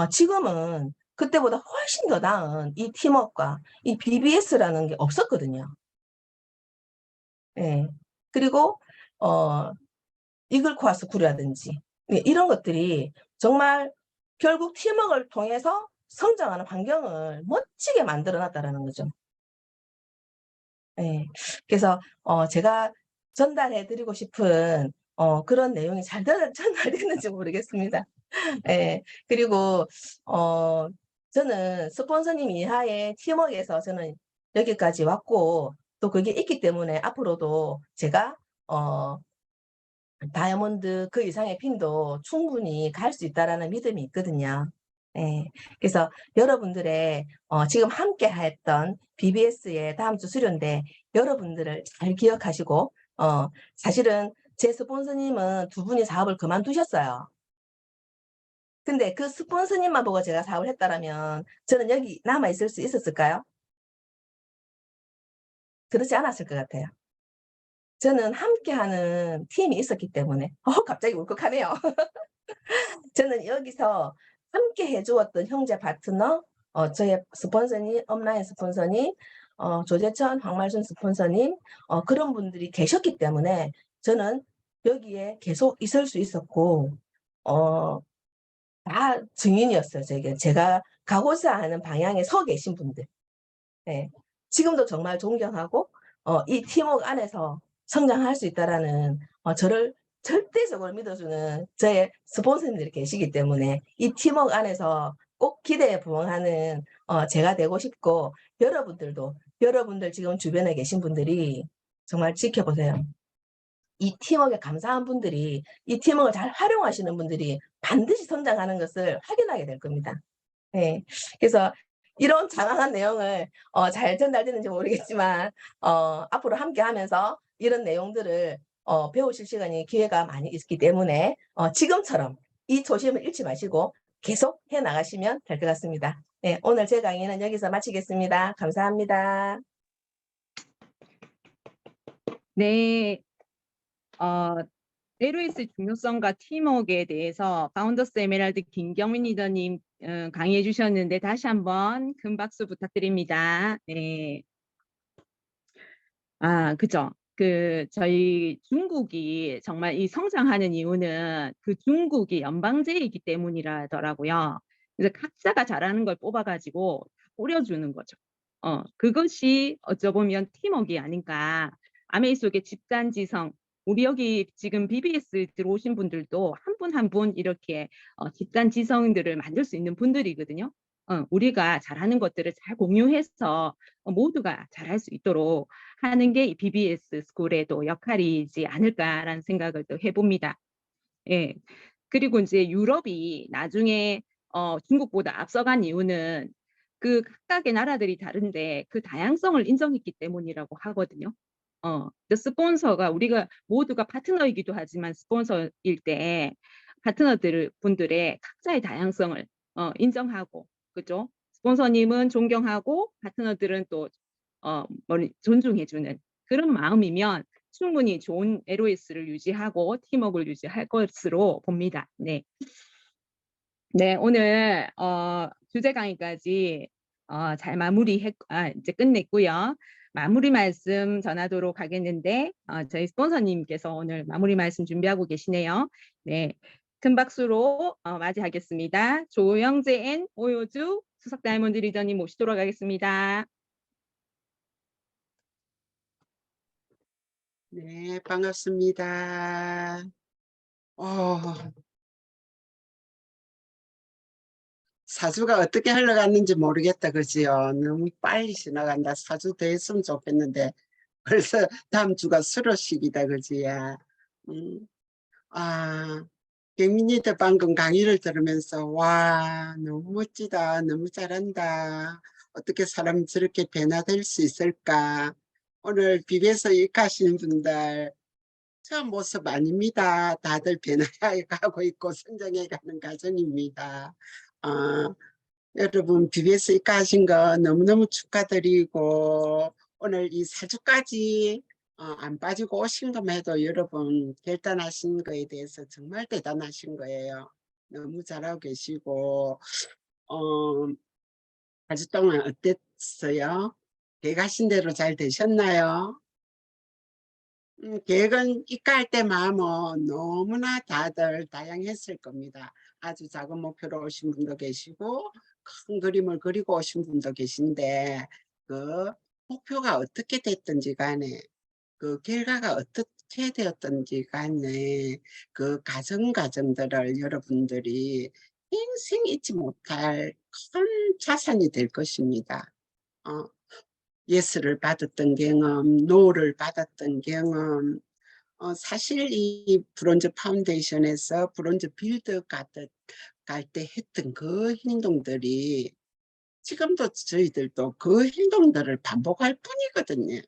지금은 그때보다 훨씬 더 나은 이 팀워크와 이 BBS라는 게 없었거든요. 예. 그리고 어 이글 코아스 구라든지 이런 것들이 정말 결국 팀워크를 통해서 성장하는 환경을 멋지게 만들어 놨다라는 거죠. 예. 그래서 제가 전달해 드리고 싶은 그런 내용이 잘 전달됐는지 모르겠습니다. 예. 그리고 저는 스폰서님 이하의 팀워크에서 저는 여기까지 왔고 또 그게 있기 때문에 앞으로도 제가 다이아몬드 그 이상의 핀도 충분히 갈 수 있다라는 믿음이 있거든요. 예. 그래서 여러분들의 지금 함께 했던 BBS의 다음 주 수료인데 여러분들을 잘 기억하시고 사실은 제 스폰서님은 두 분이 사업을 그만두셨어요. 근데 그 스폰서님만 보고 제가 사업을 했다라면 저는 여기 남아 있을 수 있었을까요? 그렇지 않았을 것 같아요. 저는 함께하는 팀이 있었기 때문에 갑자기 울컥하네요. 저는 여기서 함께 해 주었던 형제 파트너 저의 스폰서님, 업라인 스폰서님, 조재천, 황말순 스폰서님 그런 분들이 계셨기 때문에 저는 여기에 계속 있을 수 있었고 다 증인이었어요. 제가 가고자 하는 방향에 서 계신 분들. 네. 지금도 정말 존경하고 이 팀워크 안에서 성장할 수 있다라는 저를 절대적으로 믿어주는 저의 스폰서님들이 계시기 때문에 이 팀워크 안에서 꼭 기대에 부응하는 제가 되고 싶고 여러분들 지금 주변에 계신 분들이 정말 지켜보세요. 이 팀워크에 감사한 분들이 이 팀워크를 잘 활용하시는 분들이 반드시 성장하는 것을 확인하게 될 겁니다. 네. 그래서 이런 장황한 내용을 잘 전달되는지 모르겠지만 앞으로 함께하면서 이런 내용들을 배우실 시간이 기회가 많이 있기 때문에 지금처럼 이 초심을 잃지 마시고 계속 해 나가시면 될 것 같습니다. 네. 오늘 제 강의는 여기서 마치겠습니다. 감사합니다. 네. LOS 중요성과 팀워크에 대해서 파운더스 에메랄드 김경민 리더님 강의해 주셨는데 다시 한번 큰 박수 부탁드립니다. 네. 그죠. 저희 중국이 정말 이 성장하는 이유는 그 중국이 연방제이기 때문이라더라고요. 그래서 각자가 잘하는 걸 뽑아가지고 뿌려주는 거죠. 그것이 어쩌보면 팀워크가 아닌가. 아메이 속의 집단지성, 우리 여기 지금 BBS 들어오신 분들도 한 분 한 분 이렇게 집단지성들을 만들 수 있는 분들이거든요. 우리가 잘하는 것들을 잘 공유해서 모두가 잘할 수 있도록 하는 게 이 BBS 스쿨의 또 역할이지 않을까라는 생각을 또 해봅니다. 예. 그리고 이제 유럽이 나중에 중국보다 앞서간 이유는 그 각각의 나라들이 다른데 그 다양성을 인정했기 때문이라고 하거든요. 그 스폰서가 우리가 모두가 파트너이기도 하지만 스폰서일 때 분들의 각자의 다양성을 인정하고, 그죠? 스폰서님은 존경하고 파트너들은 또 존중해주는 그런 마음이면 충분히 좋은 LOS를 유지하고 팀워크를 유지할 것으로 봅니다. 네. 네, 오늘 주제 강의까지 잘 이제 끝냈고요. 마무리 말씀 전하도록 하겠는데 저희 스폰서님께서 오늘 마무리 말씀 준비하고 계시네요. 네, 큰 박수로 맞이하겠습니다. 조영재 앤 오효주 수석 다이아몬드 리더님 모시도록 하겠습니다. 네, 반갑습니다. 사주가 어떻게 흘러갔는지 모르겠다, 그지요? 너무 빨리 지나간다. 사주 됐으면 좋겠는데 벌써 다음 주가 수료식이다, 그지야? 경민이도 방금 강의를 들으면서 와, 너무 멋지다, 너무 잘한다. 어떻게 사람이 저렇게 변화될 수 있을까? 오늘 BBS 입학하시는 분들 저 모습 아닙니다. 다들 변화해 가고 있고 성장해 가는 과정입니다. 어, 여러분 BBS 입가하신 거 너무너무 축하드리고 오늘 이 4주까지 안 빠지고 오신 것만 해도 여러분 결단하신 거에 대해서 정말 대단하신 거예요. 너무 잘하고 계시고 4주 동안 어땠어요? 계획하신 대로 잘 되셨나요? 계획은 입가할 때 마음은 너무나 다들 다양했을 겁니다. 아주 작은 목표로 오신 분도 계시고 큰 그림을 그리고 오신 분도 계신데 그 목표가 어떻게 됐든지 간에 그 결과가 어떻게 되었든지 간에 그 과정들을 여러분들이 평생 잊지 못할 큰 자산이 될 것입니다. 예스를 받았던 경험, 노를 받았던 경험, 사실 이 브론즈 파운데이션에서 브론즈 빌드 갈 때 했던 그 행동들이 지금도 저희들도 그 행동들을 반복할 뿐이거든요.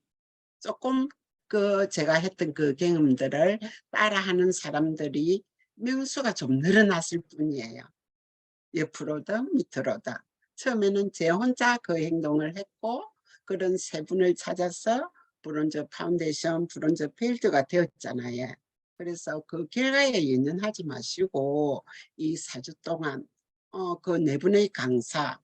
조금 그 제가 했던 그 경험들을 따라하는 사람들이 명수가 좀 늘어났을 뿐이에요. 옆으로든 밑으로든. 처음에는 제 혼자 그 행동을 했고 그런 세 분을 찾아서 브론즈 파운데이션, 브론즈 필드가 되었잖아요. 그래서 그 결과에 연연하지 마시고 이 4주 동안 그 네 분의 강사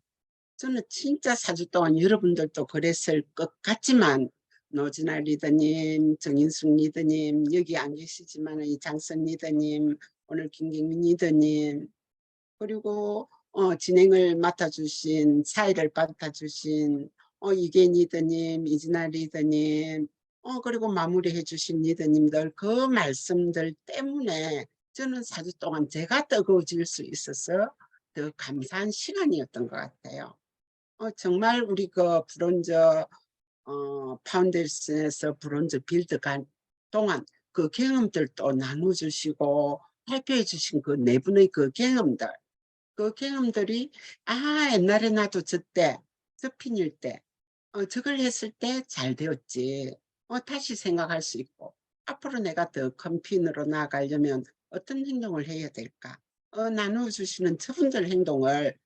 저는 진짜 4주 동안 여러분들도 그랬을 것 같지만 노진아 리더님, 정인숙 리더님, 여기 안 계시지만 이장선 리더님, 오늘 김경민 리더님 그리고 진행을 맡아주신 사회를 맡아주신 이계인 리더님, 이진아 리더님 그리고 마무리해 주신 리더님들 그 말씀들 때문에 저는 4주 동안 제가 뜨거워질 수 있어서 더 감사한 시간이었던 것 같아요. 정말 우리 그 브론즈 파운데이션에서 브론즈 빌드 간 동안 그 경험들도 나눠주시고 발표해 주신 그 네 분의 그 경험들 그 경험들이 옛날에 나도 저때 서핀일 때 저걸 했을 때 잘 되었지 다시 생각할 수 있고 앞으로 내가 더 큰 핀으로 나아가려면 어떤 행동을 해야 될까 나눠주시는 저분들 행동을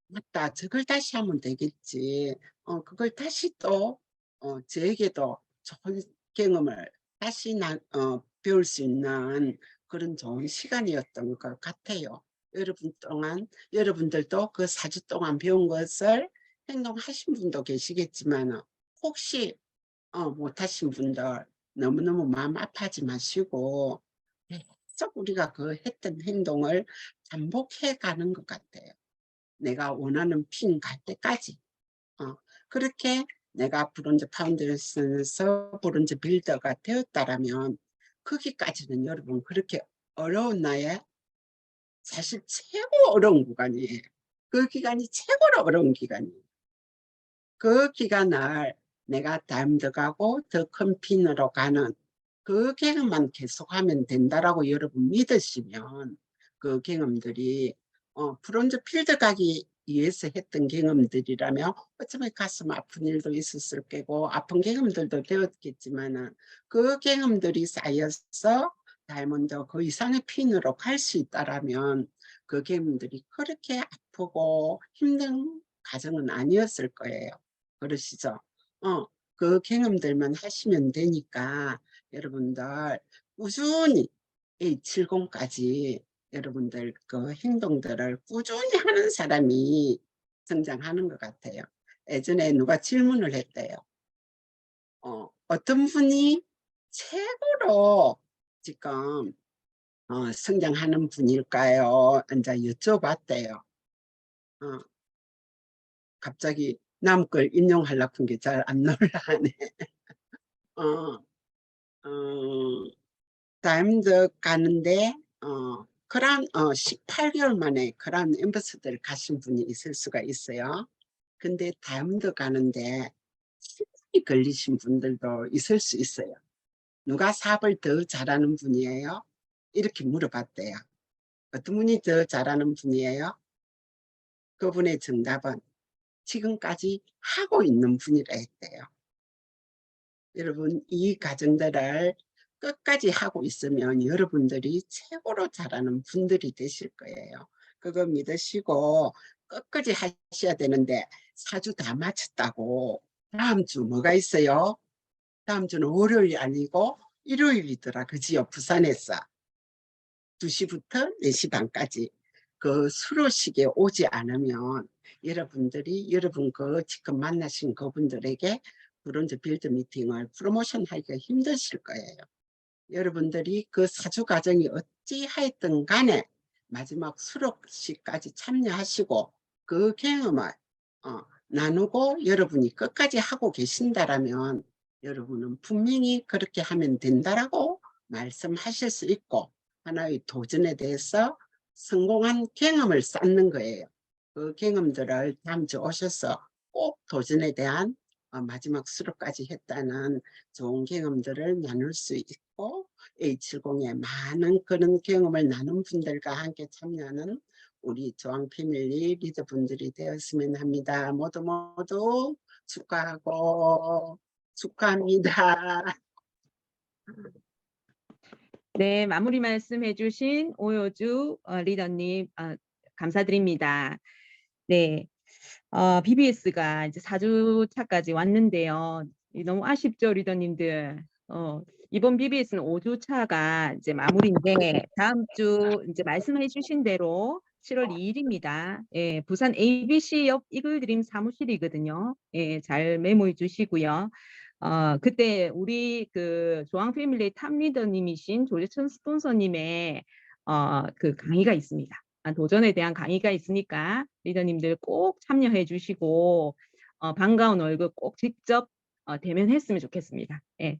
맞다 저걸 다시 하면 되겠지 그걸 다시 또 저에게도 좋은 경험을 다시 배울 수 있는 그런 좋은 시간이었던 것 같아요. 여러분들도 그 4주 동안 배운 것을 행동하신 분도 계시겠지만 혹시 못하신 분들 너무너무 마음 아파하지 마시고 계속 우리가 그 했던 행동을 반복해 가는 것 같아요. 내가 원하는 핀 갈 때까지 그렇게 내가 브론즈 파운데이션에서 브론즈 빌더가 되었다라면 거기까지는 여러분 그렇게 어려운 나에 사실 최고 어려운 구간이에요. 그 기간이 최고로 어려운 기간이에요. 그 기간을 내가 다음더 가고 더 큰 핀으로 가는 그 경험만 계속하면 된다라고 여러분 믿으시면 그 경험들이 브론즈 필드 가기 위해서 했던 경험들이라면 어쩌면 가슴 아픈 일도 있었을 거고 아픈 경험들도 되었겠지만 그 경험들이 쌓여서 다이아몬드 그 이상의 핀으로 갈 수 있다라면 그 경험들이 그렇게 아프고 힘든 과정은 아니었을 거예요. 그러시죠? 그 경험들만 하시면 되니까 여러분들 꾸준히 A70까지 여러분들 그 행동들을 꾸준히 하는 사람이 성장하는 것 같아요. 예전에 누가 질문을 했대요. 어떤 분이 최고로 지금 성장하는 분일까요? 이제 여쭤봤대요. 갑자기 남 걸 인용하려고 한 게 잘 안 놀라네. 다이아몬드 가는데 그런 18개월 만에 그런 엠버서더를 가신 분이 있을 수가 있어요. 근데 다이아몬드 가는데 시간이 걸리신 분들도 있을 수 있어요. 누가 사업을 더 잘하는 분이에요? 이렇게 물어봤대요. 어떤 분이 더 잘하는 분이에요? 그분의 정답은 지금까지 하고 있는 분이라 했대요. 여러분 이 과정들을 끝까지 하고 있으면 여러분들이 최고로 잘하는 분들이 되실 거예요. 그거 믿으시고 끝까지 하셔야 되는데 4주 다 마쳤다고 다음 주 뭐가 있어요? 다음 주는 월요일이 아니고 일요일이더라. 그지요? 부산에서 2시부터 4시 반까지 그 수료식에 오지 않으면 여러분들이 여러분 그 지금 만나신 그분들에게 브론즈 빌드 미팅을 프로모션 하기가 힘드실 거예요. 여러분들이 그 4주 과정이 어찌 하였든 간에 마지막 수료식까지 참여하시고 그 경험을 나누고 여러분이 끝까지 하고 계신다라면 여러분은 분명히 그렇게 하면 된다라고 말씀하실 수 있고 하나의 도전에 대해서 성공한 경험을 쌓는 거예요. 그 경험들을 다음 주 오셔서 꼭 도전에 대한 마지막 수료까지 했다는 좋은 경험들을 나눌 수 있고 A70에 많은 그런 경험을 나눈 분들과 함께 참여하는 우리 조항 패밀리 리더분들이 되었으면 합니다. 모두 모두 축하하고 축하합니다. 네, 마무리 말씀해 주신 오효주 리더님 감사드립니다. 네, BBS가 이제 4주 차까지 왔는데요. 너무 아쉽죠, 리더님들. 이번 BBS는 5주 차가 이제 마무리인데 다음 주 이제 말씀해 주신 대로 7월 2일입니다. 예, 부산 ABC 옆 이글드림 사무실이거든요. 예, 잘 메모해 주시고요. 그때 우리 그 조항 패밀리 탑 리더님이신 조재천 스폰서님의 그 강의가 있습니다. 도전에 대한 강의가 있으니까 리더님들 꼭 참여해 주시고 반가운 얼굴 꼭 직접 대면했으면 좋겠습니다. 예.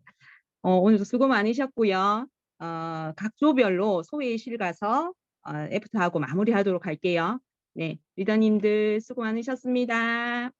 오늘도 수고 많으셨고요. 각 조별로 소회의실 가서 애프터하고 마무리하도록 할게요. 네, 리더님들 수고 많으셨습니다.